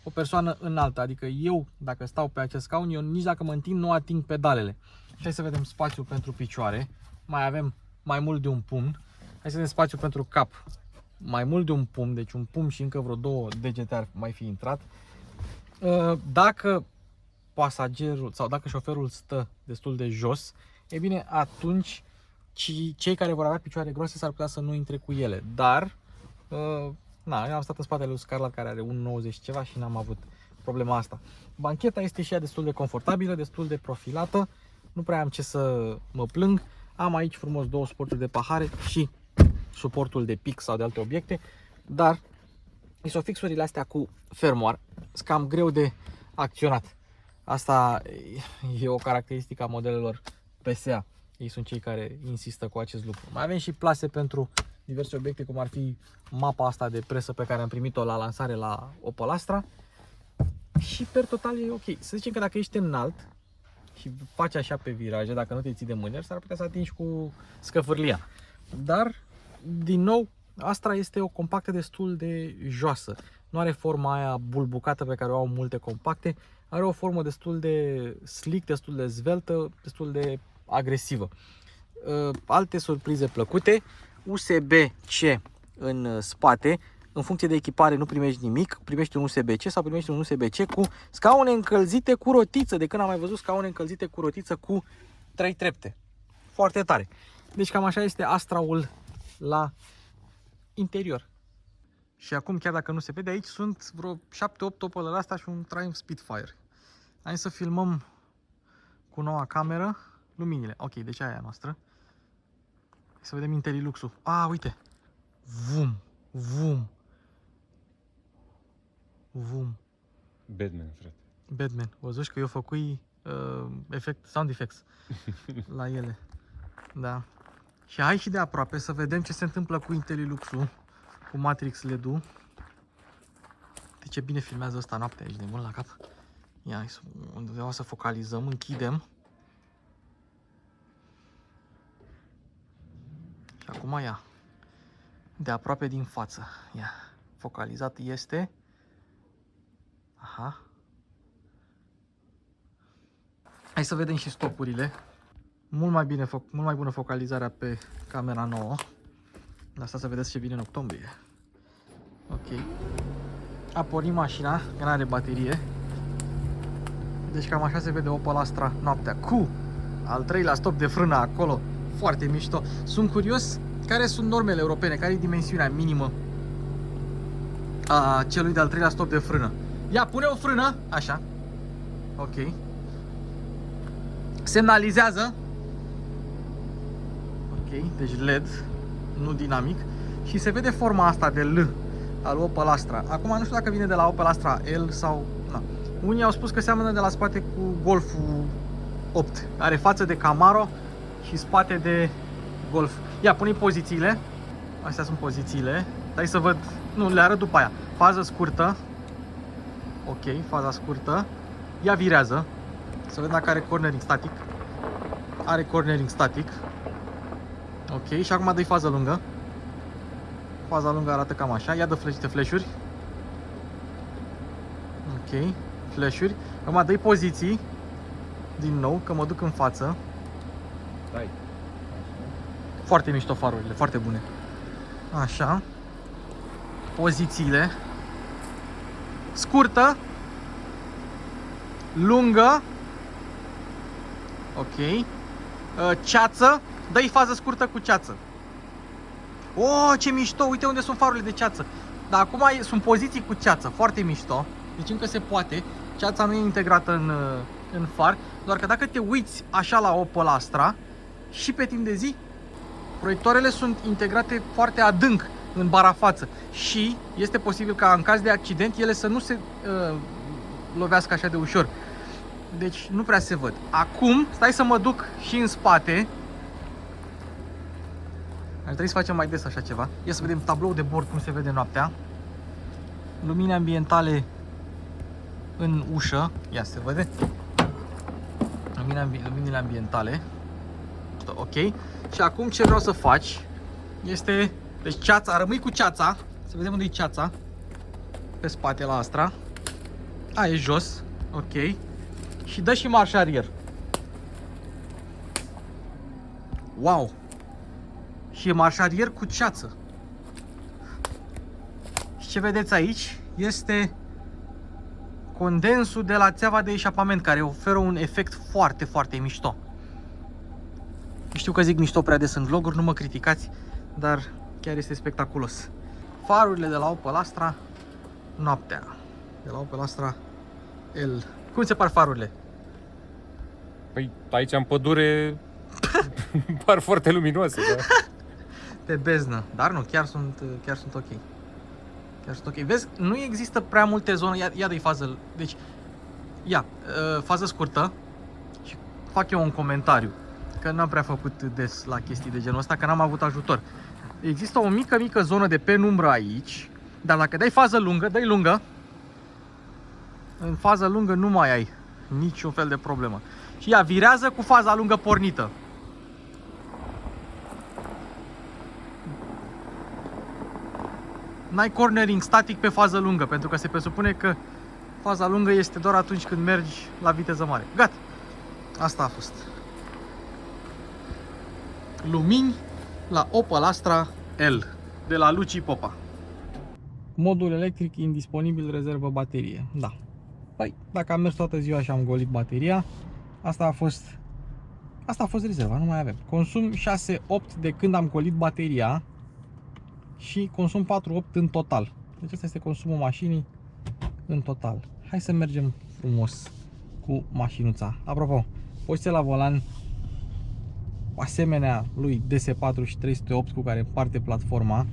o persoană înaltă. Adică eu, dacă stau pe acest scaun, eu nici dacă mă întind, nu ating pedalele. Și hai să vedem spațiul pentru picioare. Mai avem mai mult de un pumn. Hai să vedem spațiu pentru cap. Mai mult de un pumn, deci un pumn și încă vreo 2 degete ar mai fi intrat. Dacă pasagerul sau dacă șoferul stă destul de jos, e bine, atunci cei care vor avea picioare groase s-ar putea să nu intre cu ele. Dar, eu am stat în spatele lui Scarlett care are 1,90 ceva și n-am avut problema asta. Bancheta este și ea destul de confortabilă, destul de profilată. Nu prea am ce să mă plâng. Am aici frumos 2 suporturi de pahare și suportul de pic sau de alte obiecte, dar isofixurile astea cu fermoar sunt cam greu de acționat. Asta e o caracteristică a modelelor PSA. Ei sunt cei care insistă cu acest lucru. Mai avem și plase pentru diverse obiecte, cum ar fi mapa asta de presă pe care am primit-o la lansare la Opel Astra. Și per total e ok. Să zicem că dacă ești înalt și faci așa pe viraje, dacă nu te ții de mâneri, s-ar putea să atingi cu scăfârlia. Dar, din nou, Astra este o compactă destul de joasă. Nu are forma aia bulbucată pe care o au multe compacte. Are o formă destul de slick, destul de zveltă, destul de agresivă. Alte surprize plăcute. USB-C în spate. În funcție de echipare nu primești nimic, primești un USB-C sau primești un USB-C cu scaune încălzite cu rotiță. De când am mai văzut scaune încălzite cu rotiță cu 3 trepte. Foarte tare. Deci cam așa este Astra-ul la interior. Și acum, chiar dacă nu se vede, aici sunt vreo 7-8 Opel Astra și un Triumph Spitfire. Hai să filmăm cu noua cameră luminile. Ok, deci aia e a noastră. Hai să vedem Intelliluxul. Uite! Vum! Vum! Vum! Batman, frate. Batman. Văzuși că eu făcui sound effects la ele. Da. Și hai și de aproape să vedem ce se întâmplă cu Intelliluxul, cu Matrix LED-ul. De ce bine filmează ăsta noaptea aici, de mult la cap. Ia, undeva să focalizăm, închidem. Și acum ia. De aproape din față. Ia. Focalizat este. Aha. Hai să vedem și stopurile. Mult mai bună focalizarea pe camera nouă. De asta să vedeți ce vine în octombrie. Ok. A pornit mașina, că n-are baterie. Deci cam așa se vede Opel Astra noaptea. Cu al 3-lea stop de frână acolo. Foarte mișto. Sunt curios care sunt normele europene, care e dimensiunea minimă a celui de-al 3-lea stop de frână. Ia, pune o frână. Așa. Ok. Semnalizează. Ok, deci LED, nu dinamic. Și se vede forma asta de L al Opel Astra. Acum nu știu dacă vine de la Opel Astra L sau... Na. Unii au spus că seamănă de la spate cu Golful 8. Are față de Camaro și spate de Golf. Ia, pune pozițiile. Astea sunt pozițiile. Hai să văd. Nu, le arăt după aia. Fază scurtă. Ok, faza scurtă. Ea virează. Să vedem dacă are cornering static. Are cornering static. Ok, și acum dă-i fază lungă. Faza lungă arată cam așa. Ia dă flash-uri. Ok, flash-uri. Acum dă-i poziții. Din nou, că mă duc în față. Hai. Foarte mișto farurile, foarte bune. Așa. Pozițiile. Scurtă. Lungă. Ok. Ceață. Dă-i fază scurtă cu ceață. Oh, ce mișto! Uite unde sunt farurile de ceață. Dar acum sunt poziții cu ceață. Foarte mișto. Deci încă se poate. Ceața nu e integrată în far. Doar că dacă te uiți așa la Opel Astra și pe timp de zi, proiectoarele sunt integrate foarte adânc în bara față. Și este posibil ca în caz de accident ele să nu se lovească așa de ușor. Deci nu prea se văd. Acum, stai să mă duc și în spate. Ar trebui să facem mai des așa ceva. Ia să vedem tablou de bord cum se vede noaptea. Lumini ambientale în ușă. Ia se vede. Luminile ambientale. Ok. Și acum ce vreau să faci este... Deci ceața, rămâi cu ceața. Să vedem unde e ceața. Pe spate la Astra. A, e jos. Ok. Și dă și marș arier. Wow! Și e marș arier cu ceață. Și ce vedeți aici este condensul de la țeava de eșapament, care oferă un efect foarte, foarte mișto. Știu că zic mișto prea des în vloguri, nu mă criticați, dar chiar este spectaculos. Farurile de la Opel Astra noaptea. De la Opel Astra L. Cum se par farurile? Păi aici în pădure par foarte luminoase, da? Pe beznă, dar nu, chiar sunt ok. Chiar sunt ok. Vezi, nu există prea multe zone. Ia dă-i fază. Deci, fază scurtă. Și fac eu un comentariu, că n-am prea făcut des la chestii de genul ăsta, că n-am avut ajutor. Există o mică zonă de penumbră aici, dar dacă dai fază lungă, dai lungă, în fază lungă nu mai ai niciun fel de problemă. Și ea virează cu faza lungă pornită. N-ai cornering static pe fază lungă, pentru că se presupune că faza lungă este doar atunci când mergi la viteză mare. Gata! Asta a fost. Lumini la Opel Astra L de la Luci Popa. Modul electric indisponibil, rezervă baterie. Da. Păi, dacă am mers toată ziua și am golit bateria, asta a fost rezerva, nu mai avem. Consum 6-8 de când am golit bateria și consum 4-8 în total. Deci asta este consumul mașinii în total. Hai să mergem frumos cu mașinuța. Apropo, poziția la volan asemenea lui DS4 și 308 cu care împarte platforma,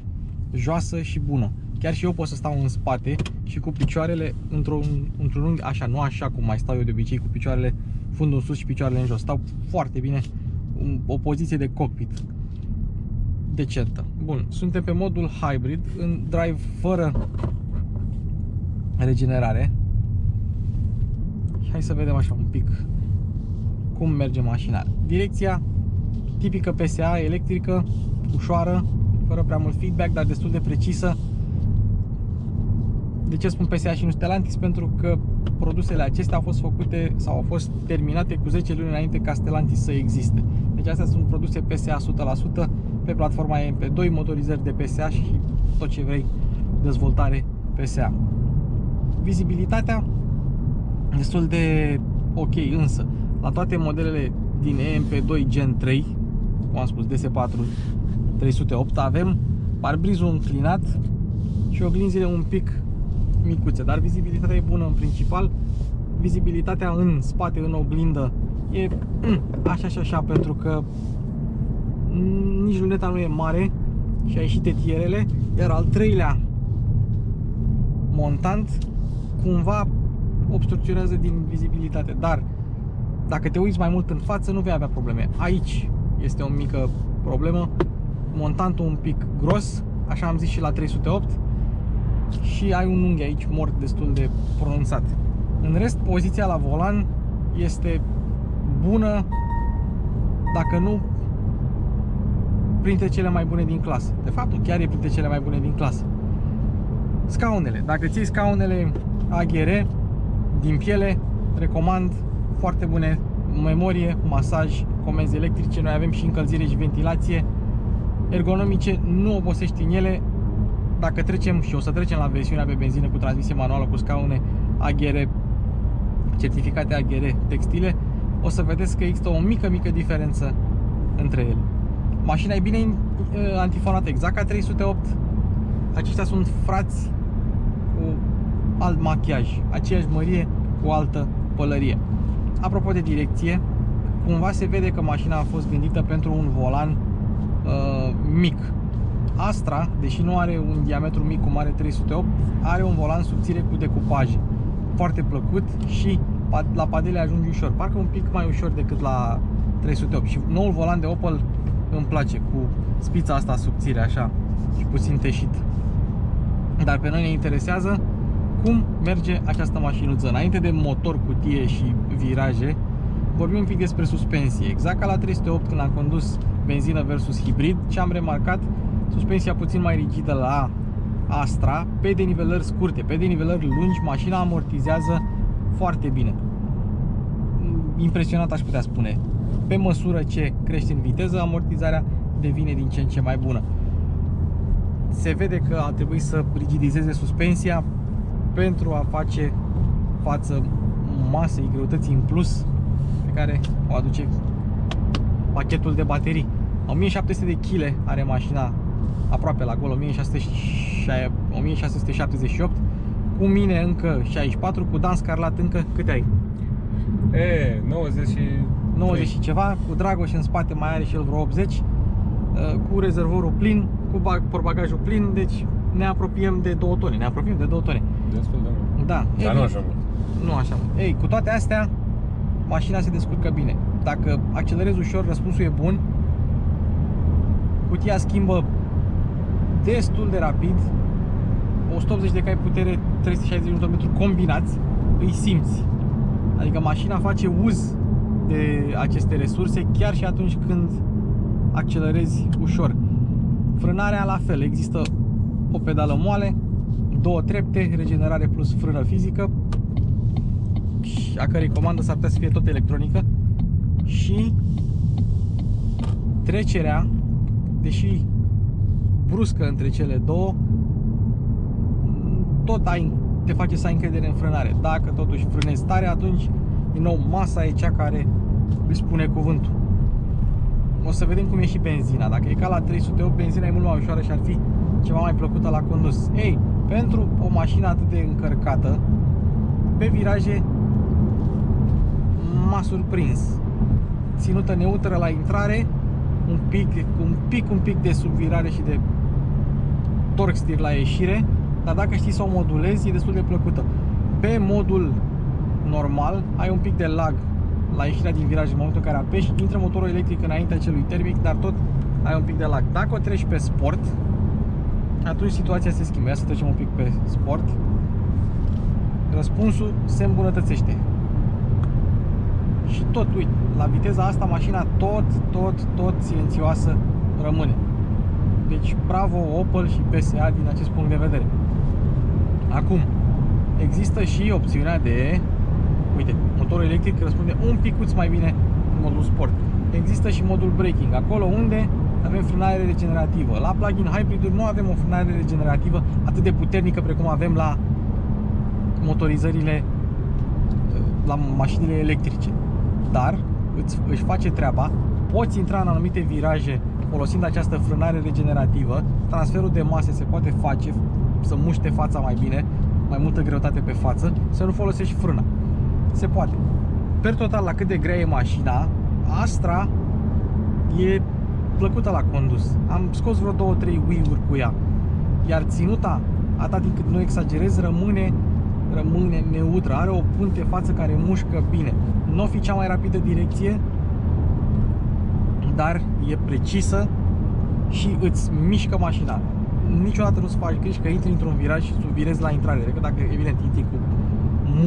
joasă și bună. Chiar și eu pot să stau în spate și cu picioarele într-un unghi așa, nu așa cum mai stau eu de obicei, cu picioarele fundul în sus și picioarele în jos. Stau foarte bine, o poziție de cockpit decentă. Bun, suntem pe modul hybrid, în drive fără regenerare. Hai să vedem așa un pic cum merge mașina. Direcția tipică PSA, electrică, ușoară, fără prea mult feedback, dar destul de precisă. De ce spun PSA și nu Stellantis? Pentru că produsele acestea au fost făcute sau au fost terminate cu 10 luni înainte ca Stellantis să existe. Deci astea sunt produse PSA 100% pe platforma MP2, motorizări de PSA și tot ce vrei, dezvoltare PSA. Vizibilitatea destul de ok, însă la toate modelele din EMP2 Gen 3, cum am spus, DS4 308, avem parbrizul înclinat și oglinzile un pic micuțe, dar vizibilitatea e bună în principal. Vizibilitatea în spate, în oglindă, e așa, pentru că nici luneta nu e mare și ai și tetierele, iar al treilea montant cumva obstrucționează din vizibilitate, dar dacă te uiți mai mult în față nu vei avea probleme. Aici este o mică problemă, montantul un pic gros, așa am zis și la 308, și ai un unghi aici mort destul de pronunțat. În rest, poziția la volan este bună, dacă nu printre cele mai bune din clasă. De fapt, chiar e printre cele mai bune din clasă. Scaunele, dacă ții scaunele AGR din piele, recomand, foarte bune, memorie, masaj, comenzi electrice, noi avem și încălzire și ventilație, ergonomice, nu obosești în ele. Dacă trecem, și o să trecem la versiunea pe benzină cu transmisie manuală cu scaune AGR, certificate AGR textile, o să vedeți că există o mică diferență între ele. Mașina e bine antifonată, exact ca 308. Aceștia sunt frați cu alt machiaj, aceeași mărie cu altă pălărie. Apropo de direcție, cumva se vede că mașina a fost gândită pentru un volan mic. Astra, deși nu are un diametru mic cum are 308, are un volan subțire cu decupaje. foarte plăcut și la padele ajungi ușor. Parcă un pic mai ușor decât la 308. Și noul volan de Opel îmi place, cu spița asta subțire așa și puțin teșit. Dar pe noi ne interesează cum merge această mașinuță. Înainte de motor, cutie și viraje, vorbim un pic despre suspensie. Exact ca la 308 când am condus benzină versus hibrid, ce am remarcat, suspensia puțin mai rigidă la Astra, pe denivelări scurte, pe denivelări lungi, mașina amortizează foarte bine. Impresionat, aș putea spune. Pe măsură ce crește în viteză, amortizarea devine din ce în ce mai bună. Se vede că a trebuit să rigidizeze suspensia pentru a face față masei, greutății în plus pe care o aduce pachetul de baterii. 1700 de kg are mașina, aproape la gol, 1678. Cu mine încă 64, cu Dan Scarlat încă câte ai? 90 și ceva, cu Dragoș în spate mai are și el vreo 80, cu rezervorul plin, cu portbagajul plin, deci ne apropiem de 2 tone, Destul de mult. Da. Dar nu așa mult. Nu așa mult. Ei, cu toate astea, mașina se descurcă bine. Dacă accelerezi ușor, răspunsul e bun. Cutia schimbă destul de rapid. 180 de cai putere, 360 Nm combinați, îi simți. Adică mașina face uz de aceste resurse chiar și atunci când accelerezi ușor. Frânarea la fel, există o pedală moale, 2 trepte, regenerare plus frână fizică, a cărei comandă s-ar putea să fie tot electronică, și trecerea, deși bruscă între cele două, tot te face să ai încredere în frânare. Dacă totuși frânezi tare, atunci din nou masa e cea care îi spune cuvântul. O să vedem cum e și benzina. Dacă e ca la 308, benzina e mult mai ușoară și ar fi ceva mai plăcută la condus. Ei, pentru o mașină atât de încărcată, pe viraje m-a surprins. Ținută neutră la intrare, un pic de subvirare și de torque steer la ieșire, dar dacă știi să o modulezi, e destul de plăcută. Pe modul normal ai un pic de lag la ieșirea din viraj în momentul în care apeși, intră motorul electric înaintea celui termic, dar tot ai un pic de lag. Dacă o treci pe sport, atunci situația se schimbă. Ia să trecem un pic pe sport. Răspunsul se îmbunătățește. Și tot, uite, la viteza asta mașina tot silențioasă rămâne. Deci bravo Opel și PSA din acest punct de vedere. Acum, există și opțiunea de, uite, motorul electric răspunde un picuț mai bine în modul sport. Există și modul braking, acolo unde avem frânare regenerativă. La plug-in hybrid-uri nu avem o frânare regenerativă atât de puternică precum avem la motorizările, la mașinile electrice. Dar își face treaba, poți intra în anumite viraje folosind această frânare regenerativă, transferul de mase se poate face să muște fața mai bine, mai multă greutate pe față, să nu folosești frâna. Se poate. Per total, la cât de grea e mașina, Astra e plăcută la condus. Am scos vreo 2-3 Wii-uri cu ea. Iar ținuta, atât timp cât nu exagerez, rămâne neutră. Are o punte față care mușcă bine. Nu o fi cea mai rapidă direcție, dar e precisă și îți mișcă mașina. Niciodată nu-ți faci griji că intri într-un viraj și subvirezi la intrare, decât dacă, evident, intri cu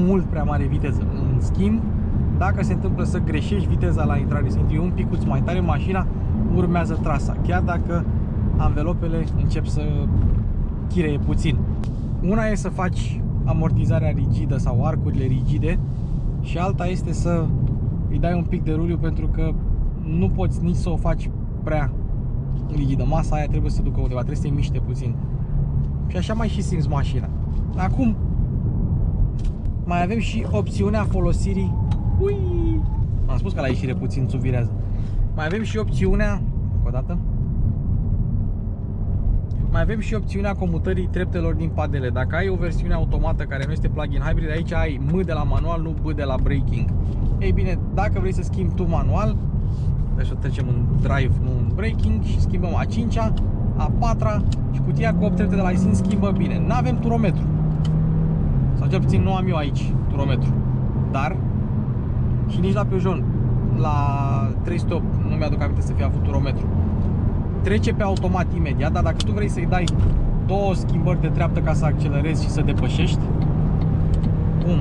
mult prea mare viteză. În schimb, dacă se întâmplă să greșești viteza la intrare, să intri un picuț mai tare, mașina urmează trasa, chiar dacă anvelopele încep să chireie puțin. Una e să faci amortizarea rigidă sau arcurile rigide și alta este să îi dai un pic de ruliu, pentru că nu poți nici să o faci prea rigidă. Masa aia trebuie să se ducă undeva, trebuie să se miște puțin. Și așa mai și simți mașina. Acum mai avem și opțiunea folosirii. Am spus că la ieșire puțin subvirează. Mai avem și opțiunea, încă o dată. Mai avem și opțiunea comutării treptelor din padele. Dacă ai o versiune automată care nu este plug-in hybrid, aici ai M de la manual, nu B de la braking. Ei bine, dacă vrei să schimbi tu manual, deci să trecem în drive, nu în braking, și schimbăm a 5-a, a 4-a și cutia cu 8 trepte de la iSIN schimbă bine. Nu avem turometru. Sau cel puțin nu am eu aici turometru. Dar și nici la Peugeot, la 308, nu mi-aduc aminte să fie avut turometru. Trece pe automat imediat, dar dacă tu vrei să-i dai două schimbări de treaptă ca să accelerezi și să depășești, bum,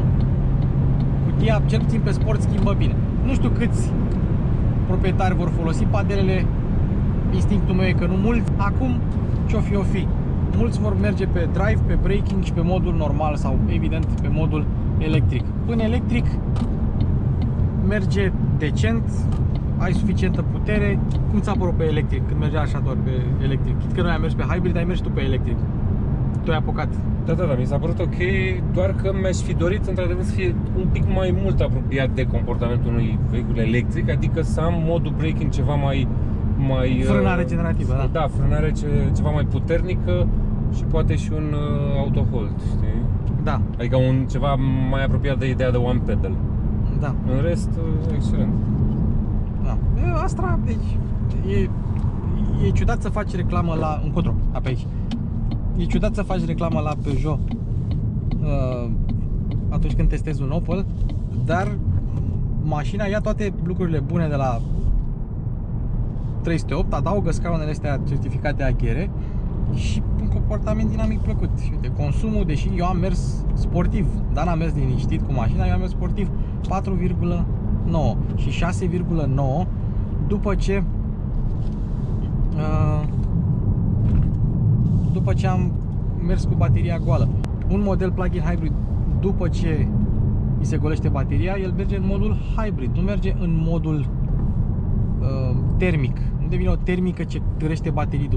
cutia, cel puțin pe sport, schimbă bine. Nu știu câți proprietari vor folosi padelele, instinctul meu e că nu mulți. Acum, ce-o fi, o fi. Mulți vor merge pe drive, pe braking și pe modul normal sau, evident, pe modul electric. Până electric merge decent, ai suficientă putere. Cum ți-a părut pe electric, când mergea așa doar pe electric? Chit că noi am mers pe hybrid, ai mers tu pe electric. Tu ai apucat. Da, mi s-a părut ok, doar că mi-aș fi dorit într-adevăr să fie un pic mai mult apropiat de comportamentul unui vehicul electric, adică să am modul braking ceva mai frânare generativă, da. Da, frânare ceva mai puternică și poate și un auto-hold, știi? Da. Adică ceva mai apropiat de ideea de one pedal. Da. În rest, excelent. Da. Astra, deci, e ciudat să faci reclamă la încotro, pe aici. E ciudat să faci reclamă la Peugeot atunci când testezi un Opel, dar mașina ia toate lucrurile bune de la 308, adaugă scaunele astea certificate AGR și un comportament dinamic plăcut. Și uite, consumul, deși eu am mers sportiv, dar n-am mers liniștit cu mașina, eu am mers sportiv 4,9 și 6,9 după ce am mers cu bateria goală. Un model plug-in hybrid, după ce îi se golește bateria, el merge în modul hybrid, nu merge în modul termic. Nu devine o termică ce crește baterii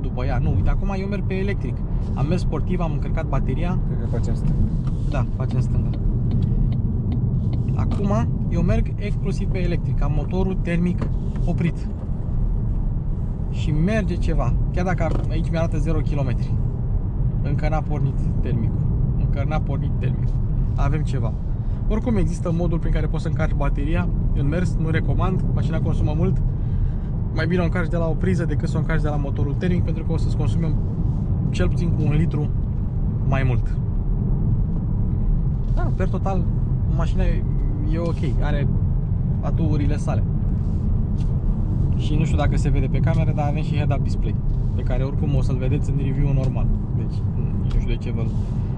după ea. Nu, uite, acum eu merg pe electric. Am mers sportiv, am încărcat bateria. Cred că facem stânga. Da, facem stânga. Acum eu merg exclusiv pe electric. Am motorul termic oprit. Și merge ceva. Chiar dacă aici mi-arată 0 km. Încă n-a pornit termicul. Avem ceva. Oricum există modul prin care poți să încarci bateria în mers, nu recomand, mașina consumă mult. Mai bine o încarci de la o priză decât să o încarci de la motorul termic, pentru că o să-ți consume cel puțin cu 1 litru mai mult. Da, per total, mașina e ok, are aturile sale. Și nu știu dacă se vede pe cameră, dar avem și head-up display, pe care oricum o să-l vedeți în review nu știu de ce vă.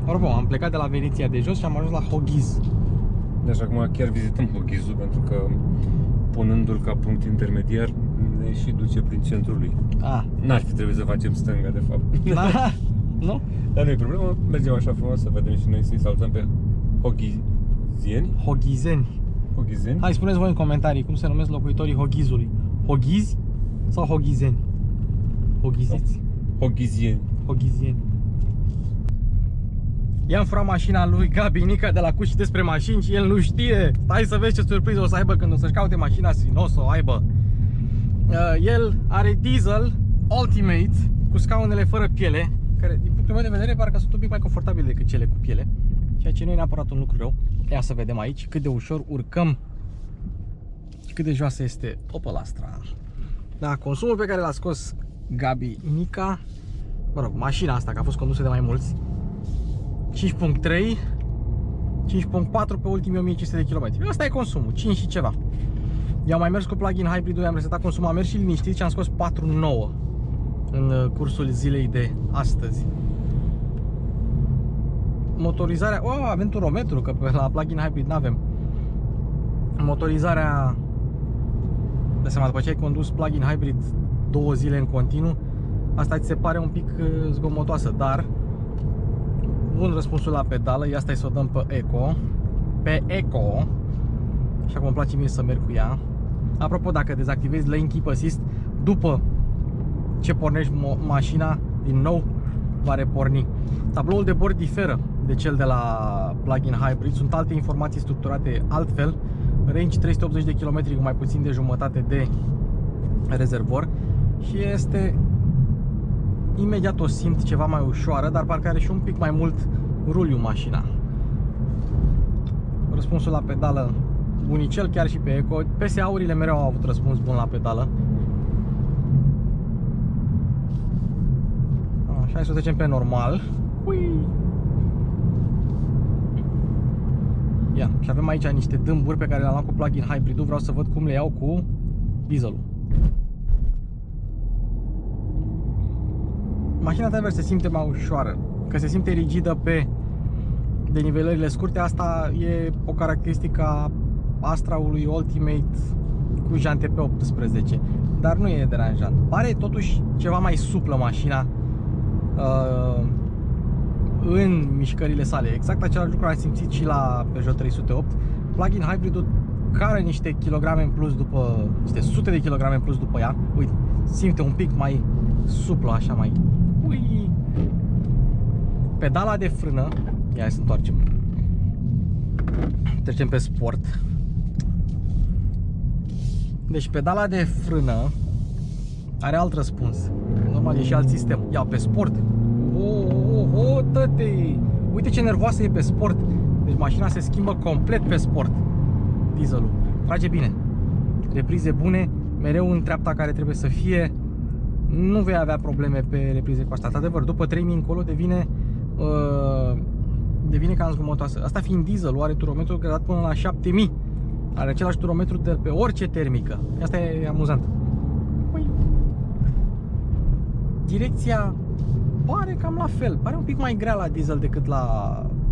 Oricum, am plecat de la Veneția de jos și am ajuns la Hoghiz. Deci acum chiar vizităm Hoghizul, pentru că punându-l ca punct intermediar ne și duce prin centrul lui. N-ar fi trebuit să facem stânga, de fapt. Da, nu? Dar nu e problemă, mergem așa frumos să vedem și noi, să-i salutăm pe Hoghizeni. Hai, spuneți voi în comentarii cum se numesc locuitorii Hoghizului. Hoghizi sau Hoghizeni? Hoghiziți? Hoghizieni. I-am furat mașina lui Gabi Nica de la Cuși despre mașini și el nu știe. Stai să vezi ce surpriză o să aibă când o să-și caute mașina și nu o să o aibă. El are diesel Ultimate cu scaunele fără piele, care din punctul meu de vedere parcă sunt un pic mai confortabile decât cele cu piele, ceea ce nu e neapărat un lucru rău. Ia să vedem aici cât de ușor urcăm și cât de joasă este Opel Astra. Da, consumul pe care l-a scos Gabi Nica, mă rog, mașina asta, că a fost condusă de mai mulți, 5.3, 5.4 pe ultimii 1500 de km. Asta e consumul, 5 și ceva. Eu am mai mers cu plug-in hybrid-ul, am resetat consumul, am mers și liniștit și am scos 4.9 în cursul zilei de astăzi. Motorizarea, avem turometru, că la plug-in hybrid n-avem. Motorizarea, de seama, după ce ai condus plug-in hybrid 2 zile în continuu, asta ți se pare un pic zgomotoasă, dar bun răspunsul la pedală, ia stai să o dăm pe Eco. Așa cum îmi place mie să merg cu ea. Apropo, dacă dezactivezi Lane Keep Assist, după ce pornești mașina, din nou va reporni. Tabloul de bord diferă de cel de la plug-in hybrid, sunt alte informații structurate altfel. Range 380 de km cu mai puțin de jumătate de rezervor și este imediat o simt ceva mai ușoară, dar parcă are și un pic mai mult ruliu mașina. Răspunsul la pedală bunicel, chiar și pe Eco. PSA-urile mereu au avut răspuns bun la pedală. Așa, hai să trecem pe normal. Ui. Ia, și avem aici niște dâmburi pe care le-am luat cu plug-in hybrid-ul. Vreau să văd cum le iau cu dieselul. Mașina într-adevăr se simte mai ușoară, că se simte rigidă pe denivelările scurte. Asta e o caracteristică a Astra-ului Ultimate cu jante pe 18, dar nu e deranjant. Pare totuși ceva mai suplă mașina în mișcările sale. Exact același lucru am simțit și la Peugeot 308. Plug-in hybrid-ul care niște kilograme în plus după, niște sute de kilograme în plus după ea. Uite, simte un pic mai suplă, așa mai... Ui. Pedala de frână, ia să întoarcem. Trecem pe sport. Deci pedala de frână are alt răspuns. Normal, e și alt sistem. Ia, pe sport. Tăte! Uite ce nervoasă e pe sport. Deci mașina se schimbă complet pe sport. Dieselul. Trage bine. Reprize bune, mereu în treapta care trebuie să fie. Nu vei avea probleme pe reprize cu asta. Adevăr, după 3000 încolo devine cam zgomotoasă. Asta fiind dieselul, are turometru gradat până la 7000. Are același turometru de pe orice termică. Asta e amuzant. Păi, direcția pare cam la fel. Pare un pic mai grea la diesel decât la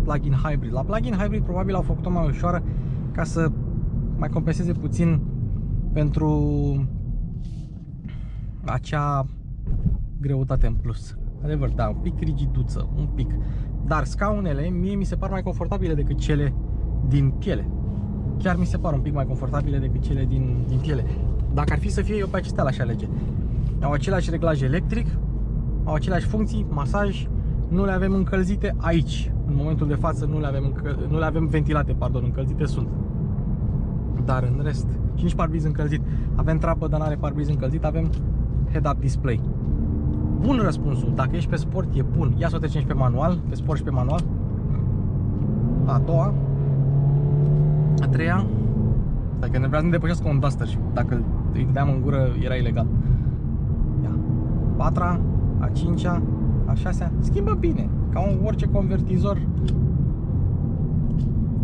plug-in hybrid. La plug-in hybrid probabil au făcut-o mai ușoară ca să mai compenseze puțin pentru acea greutate în plus. Adevăr, da, un pic rigiduță, un pic. Dar scaunele mie mi se par mai confortabile decât cele din piele. Chiar mi se par un pic mai confortabile decât cele din piele. Dacă ar fi să fie, eu pe acestea l-aș alege. Au același reglaj electric, au aceleași funcții, masaj, nu le avem încălzite aici. În momentul de față nu le avem ventilate, pardon, încălzite sunt. Dar în rest, și nici parbriz încălzit. Avem trapă, dar n-are parbriz încălzit, avem head-up display. Bun răspunsul, dacă ești pe sport e bun. Ia să o trecem și pe manual, pe sport și pe manual. A doua. A treia. Dacă ne vrea să ne depășească un Duster și dacă îi dădeam în gură era ilegal. Ia. Patra, a cincea, a șasea. Schimbă bine, ca un orice convertizor.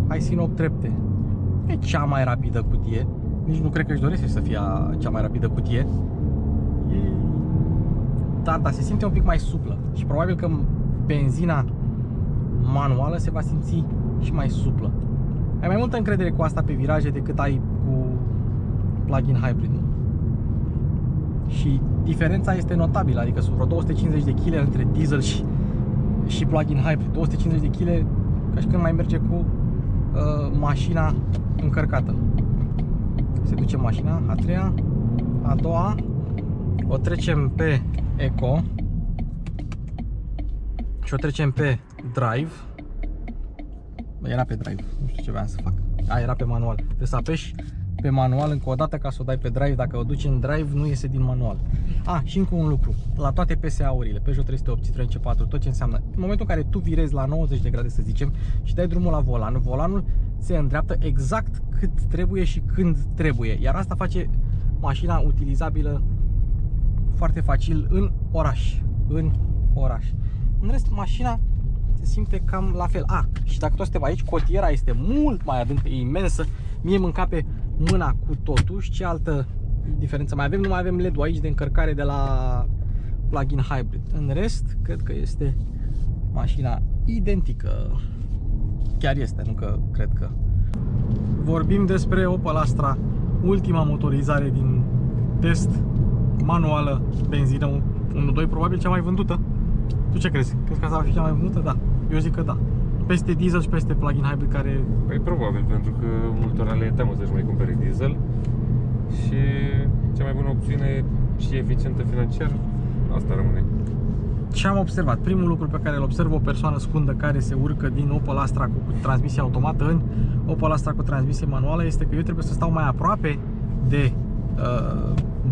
Hai să 8 trepte. E cea mai rapidă cutie. Nici nu cred că își dorește să fie cea mai rapidă cutie. Dar se simte un pic mai suplă. Și probabil că benzina manuală se va simți și mai suplă. Ai mai multă încredere cu asta pe viraje decât ai cu plug-in hybrid. Și diferența este notabilă, adică sunt vreo 250 de kg între diesel și plug-in hybrid. 250 de kg ca și când mai merge cu mașina încărcată. Se duce mașina, a treia, a doua, o trecem pe Eco și o trecem pe Drive. Era pe Drive, nu știu ce vreau să fac. Era pe manual. Trebuie să apeși pe manual încă o dată ca să o dai pe Drive. Dacă o duci în Drive, nu iese din manual. Și încă un lucru. La toate PSA-urile, Peugeot 308, Citroen C4, tot ce înseamnă, în momentul în care tu virezi la 90 de grade, să zicem, și dai drumul la volan, volanul se îndreaptă exact cât trebuie și când trebuie. Iar asta face mașina utilizabilă foarte facil în oraș. În rest, mașina se simte cam la fel. Și dacă tot suntem aici, cotiera este mult mai adâncă, e imensă. Mie îmi încape mâna cu totuși. Ce altă diferență mai avem? Nu mai avem LED-ul aici de încărcare de la plug-in hybrid. În rest, cred că este mașina identică. Chiar este, nu că cred că. Vorbim despre Opel Astra, ultima motorizare din test, manuală, benzină 1.2, probabil cea mai vândută. Tu ce crezi? Crezi că asta va fi cea mai vândută? Da. Eu zic că da. Peste diesel și peste plug-in hybrid care... Păi probabil, pentru că multora le e teamă să-și mai cumpere diesel. Și cea mai bună opțiune și eficientă financiar, asta rămâne. Ce am observat? Primul lucru pe care îl observ o persoană scundă care se urcă din Opel Astra cu transmisie automată în Opel Astra cu transmisie manuală este că eu trebuie să stau mai aproape de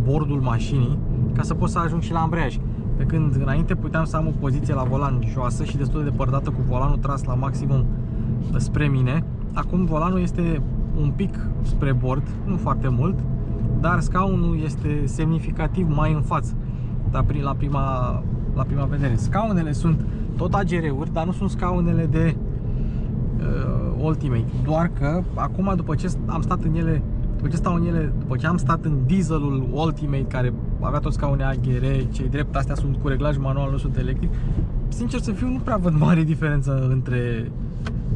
bordul mașinii ca să pot să ajung și la ambreiaj. Pe când înainte puteam să am o poziție la volan joasă și destul de depărtată, cu volanul tras la maximum spre mine. Acum volanul este un pic spre bord, nu foarte mult, dar scaunul este semnificativ mai în față, dar la prima vedere. Scaunele sunt tot AGR-uri, dar nu sunt scaunele de Ultimate, doar că acum după ce am stat în ele, după ce am stat în dieselul Ultimate care avea toți scaune AGR, cei drept, astea sunt cu reglaj manual, nu sunt electric, sincer să fiu, nu prea văd mare diferență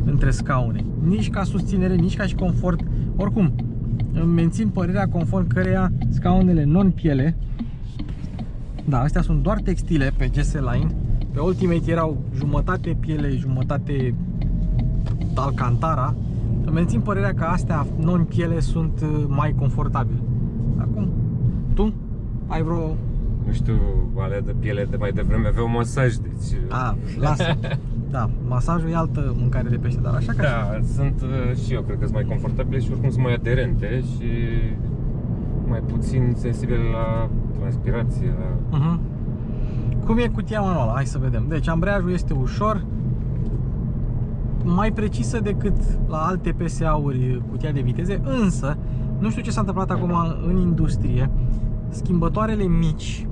între scaune, nici ca susținere, nici ca și confort. Oricum, îmi mențin părerea conform căreia scaunele non-piele, da, astea sunt doar textile pe GS Line, pe Ultimate erau jumătate piele, jumătate Alcantara. Îmi mențin părerea că astea non-piele sunt mai confortabile. Acum, tu ai vreo... Nu știu, alea de piele de mai devreme aveau masaj, deci... A, lasă. Da, masajul e altă mâncare de pește, dar așa că... Da, sunt și eu cred că sunt mai confortabile și oricum sunt mai aderente și mai puțin sensibile la transpirație, la... Cum e cutia manuală? Hai să vedem. Deci ambreiajul este ușor, mai precisă decât la alte PSA-uri cutia de viteze, însă nu știu ce s-a întâmplat acum în industrie. Schimbătoarele mici,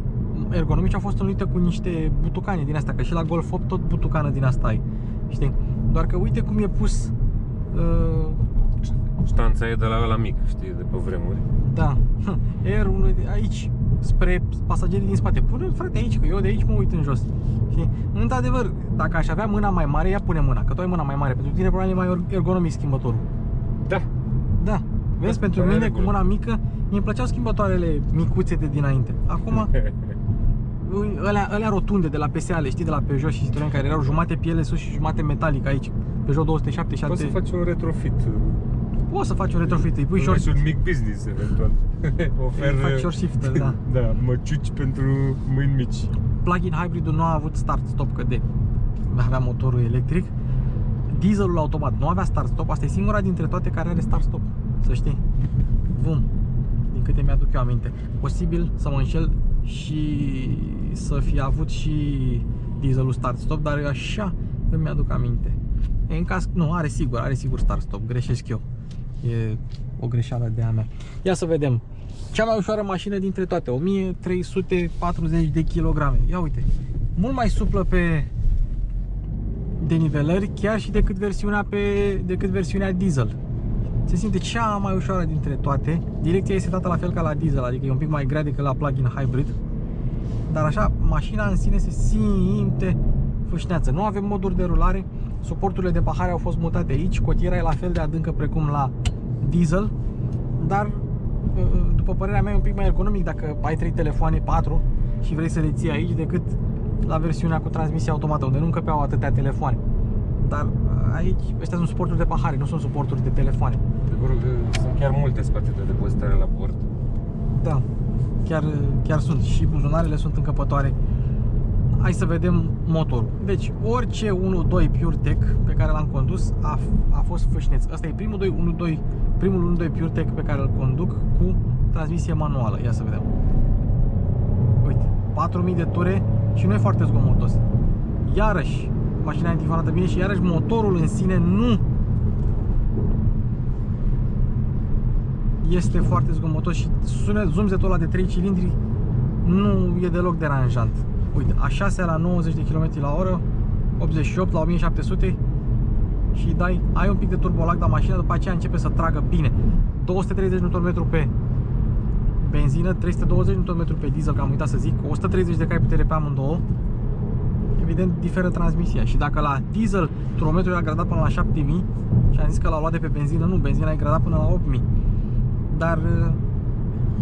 ergonomice, au fost înlocuite cu niște butucane din astea, că și la Golf 8 tot butucană din asta ai, știi? Doar că uite cum e pus ștanța e de la ăla mic, știi, de pe vremuri. Da, R1 aici, spre pasagerii din spate. Pune, frate, aici, că eu de aici mă uit în jos. Și, într-adevăr, dacă aș avea mâna mai mare, ia pune mâna, că tu ai mâna mai mare. Pentru tine probabil e mai ergonomic schimbătorul. Da. Da. Vezi, pentru mine cu mâna mică mi-mi plăceau schimbătoarele micuțe de dinainte. Acum, alea rotunde de la PSA-le, știi, de la Peugeot și Citroen, care erau jumate piele sus și jumate metalic aici. Peugeot 277. Poți să faci un retrofit. Poți să faci un retrofit, îi pui short. Faci un mic business, eventual. Faci short shifter, da. Da, măciuci pentru mâini mici. Plug-in hybridul nu a avut start-stop, că avea motorul electric. Dieselul automat nu avea start-stop. Asta e singura dintre toate care are start-stop, să știi. Bum. Din câte mi-aduc eu aminte. Posibil să mă înșel și să fie avut și dieselul start-stop, dar eu așa îmi aduc aminte. În caz, nu, are sigur start-stop, greșesc eu. E o greșeală de a mea. Ia să vedem. Cea mai ușoară mașină dintre toate, 1340 de kilograme. Ia uite, mult mai suplă pe denivelări, chiar și decât versiunea diesel. Se simte cea mai ușoară dintre toate. Direcția este dată la fel ca la diesel, adică e un pic mai grea decât la plug-in hybrid. Dar așa, mașina în sine se simte fâșneață. Nu avem moduri de rulare. Suporturile de pahare au fost mutate aici. Cotiera e la fel de adâncă precum la diesel. Dar, după părerea mea, e un pic mai ergonomic dacă ai 3 telefoane, 4 și vrei să le ții aici, decât la versiunea cu transmisie automată, unde nu încăpeau atâtea telefoane. Dar aici, astea sunt suporturi de pahare, nu sunt suporturi de telefoane. Sunt chiar multe spații de depozitare la bord. Da, chiar sunt. Și buzunarele sunt încăpătoare. Hai să vedem motorul. Deci, orice 1.2 PureTech pe care l-am condus a fost fâșneț. Asta e primul 1.2 PureTech pe care îl conduc cu transmisie manuală. Ia să vedem. Uite, 4000 de ture și nu e foarte zgomotos. Iarăși, mașina e antifonată bine și iarăși motorul în sine nu este foarte zgomotos și zumzetul ăla de 3 cilindri nu e deloc deranjant. Uite, a 6 la 90 de km la oră, 88 la 1700 și ai un pic de turbolag, dar mașina după aceea începe să tragă bine. 230 Nm pe benzină, 320 Nm pe diesel, că am uitat să zic, 130 de cai putere pe amândouă. Evident, diferă transmisia. Și dacă la diesel turometrul era gradat până la 7000 și am zis că l-au luat de pe benzină, nu, benzina e gradat până la 8000. Dar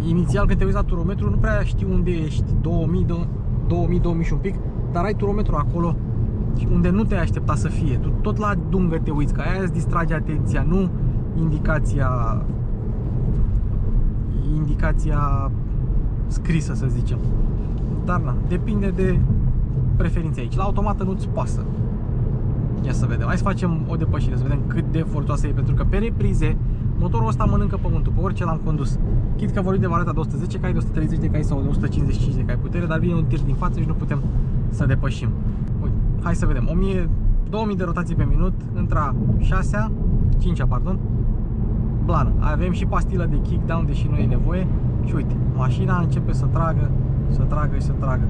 inițial când te uiți la turometru nu prea știi unde ești, 2000 și un pic, dar ai turometru acolo unde nu te-ai aștepta să fie. Tu tot la dungă te uiți, că aia îți distrage atenția, nu indicația scrisă, să zicem. Dar na, depinde de preferințe aici. La automată nu-ți pasă. Ia să vedem. Hai să facem o depășire, să vedem cât de forțoasă e, pentru că pe reprize motorul ăsta mănâncă pământul, pe orice l-am condus. Chit că vorbim de valeta de 110 cai, de 130 de cai sau de 155 de cai putere, dar vine un tir din față și nu putem să depășim. Uite, hai să vedem. 2000 de rotații pe minut, între 5-a, pardon, blană. Avem și pastilă de kickdown, deși nu e nevoie. Și uite, mașina începe să tragă, să tragă și să tragă.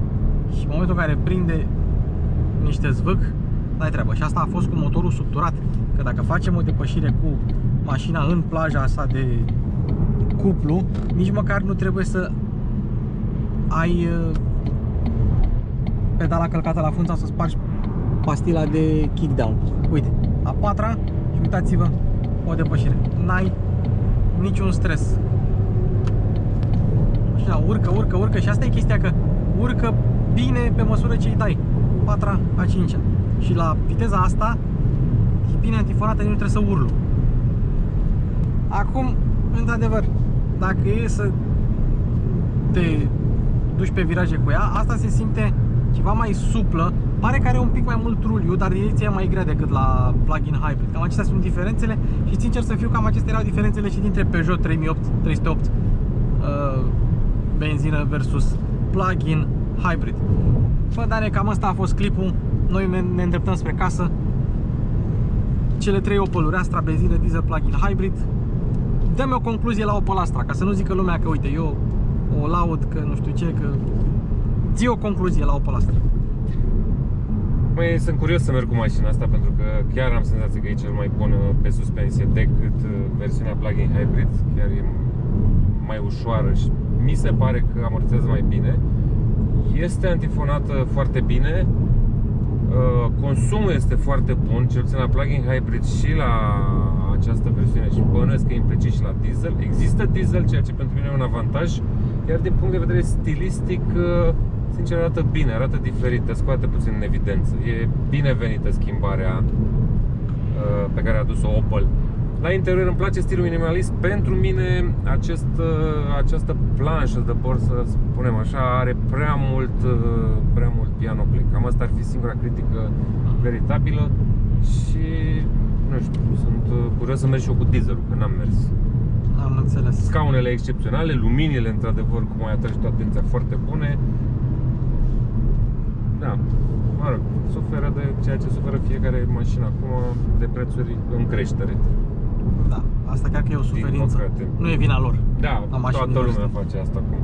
Și în momentul în care prinde niște zvâc, n-ai treabă. Și asta a fost cu motorul subturat. că dacă facem o depășire cu mașina în plaja asta de cuplu, nici măcar nu trebuie să ai pedala călcată la fund sau să spargi pastila de kickdown. Uite, a patra și uitați-vă, o depășire. N-ai niciun stres. Mașina urcă și asta e chestia, că urcă bine pe măsură ce îi dai. Patra, a cincea. Și la viteza asta e bine antifonată, nu trebuie să urlu. Acum, într-adevăr, dacă e să te duci pe viraje cu ea, asta se simte ceva mai suplă. Pare că are un pic mai mult ruliu, dar direcția e mai grea decât la plug-in hybrid. Cam acestea sunt diferențele și sincer să fiu, cam acestea erau diferențele și dintre Peugeot 308 benzină versus plug-in hybrid. Bă, Dane, cam asta a fost clipul. Noi ne îndreptăm spre casă. Cele 3 Opel-uri, Astra, benzină, diesel, plug-in hybrid. Dă-mi o concluzie la Opel Astra, ca să nu zică lumea că uite, eu o laud, că nu știu ce, că... Zi o concluzie la Opel Astra. Măi, sunt curios să merg cu mașina asta pentru că chiar am senzația că e cel mai bun pe suspensie decât versiunea plug-in hybrid. Chiar e mai ușoară și mi se pare că amortizează mai bine. Este antifonată foarte bine. Consumul este foarte bun, cel puțin la plug-in hybrid și la această versiune, și bănuiesc că e implicit și la diesel. Există diesel, ceea ce pentru mine e un avantaj, iar din punct de vedere stilistic, sincer, arată bine, arată diferit, te scoate puțin în evidență. E binevenită schimbarea pe care a adus-o Opel. La interior îmi place stilul minimalist. Pentru mine această planșă de bord, să spunem așa, are prea mult piano click. Cam asta ar fi singura critică veritabilă și nu știu, sunt curios să merg și eu cu dieselul, că n-am mers. Am înțeles. Scaunele excepționale, luminile într-adevăr, cum ai atragi tu atenția, foarte bune. Da, mă rog, suferă de ceea ce suferă fiecare mașină acum, de prețuri în creștere. Da, asta chiar că e o suferință. Nu e vina lor. Da, toată lumea face asta acum.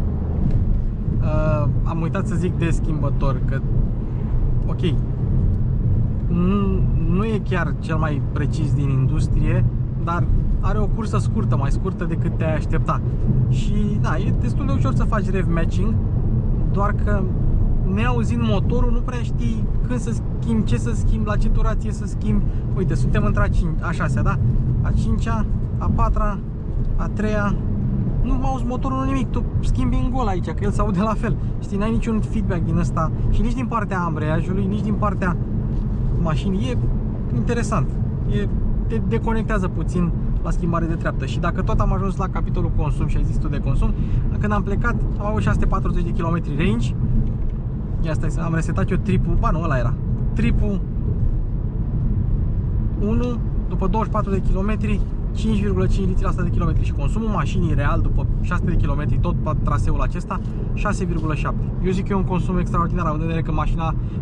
Am uitat să zic de schimbător, că ok, nu e chiar cel mai precis din industrie, dar are o cursă scurtă, mai scurtă decât te-ai aștepta. Și da, e destul de ușor să faci rev matching, doar că neauzind motorul nu prea știi când să schimbi, ce să schimbi, la ce turație să schimbi. Uite, suntem între a 6-a, da? A 5-a, a 4-a, a 3-a. Nu auzi motorul, nu nimic, tu schimbi în gol aici, că el se aude la fel. Știi, n-ai niciun feedback din ăsta și nici din partea ambreiajului, nici din partea mașinii. E interesant. Te deconectează puțin la schimbare de treaptă. Și dacă tot am ajuns la capitolul consum și ai zis tu de consum, când am plecat am avut 640 de km range. Ia stai, am resetat eu tripul, ba nu, ăla era tripul 1, după 24 de km, 5,5 litri la 100 de km. Și consumul mașinii real după 600 de km, tot pe traseul acesta, 6,7. Eu zic că e un consum extraordinar, având în vedere că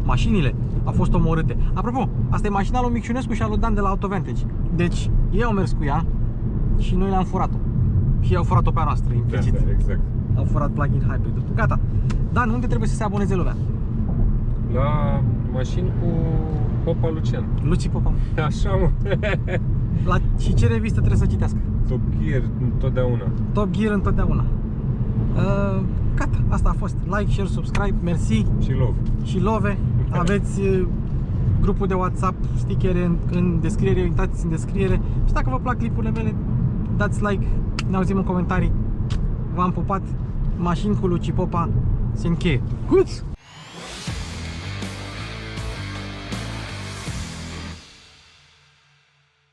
mașinile au fost omorâte. Apropo, asta e mașina lui Micșunescu și a lui Dan de la Autovantage. Deci ei au mers cu ea și noi le-am furat-o. Și ei au furat-o pe a noastră, implicit. Da, exact. Au furat plug-in hybrid-ul. Gata. Dan, unde trebuie să se aboneze lumea? La mașini cu Popa Lucian. Luci Popa. Așa, mă. Și ce revistă trebuie să citească? Top Gear întotdeauna. Top Gear întotdeauna. Gata, asta a fost. Like, share, subscribe, mersi. Și love. Și love. Aveți grupul de WhatsApp, stickere în descriere, uitați în descriere. Și dacă vă plac clipurile mele, dați like, ne auzim în comentarii. V-am pupat. Mașini cu Luci Popa se încheie. Cuț!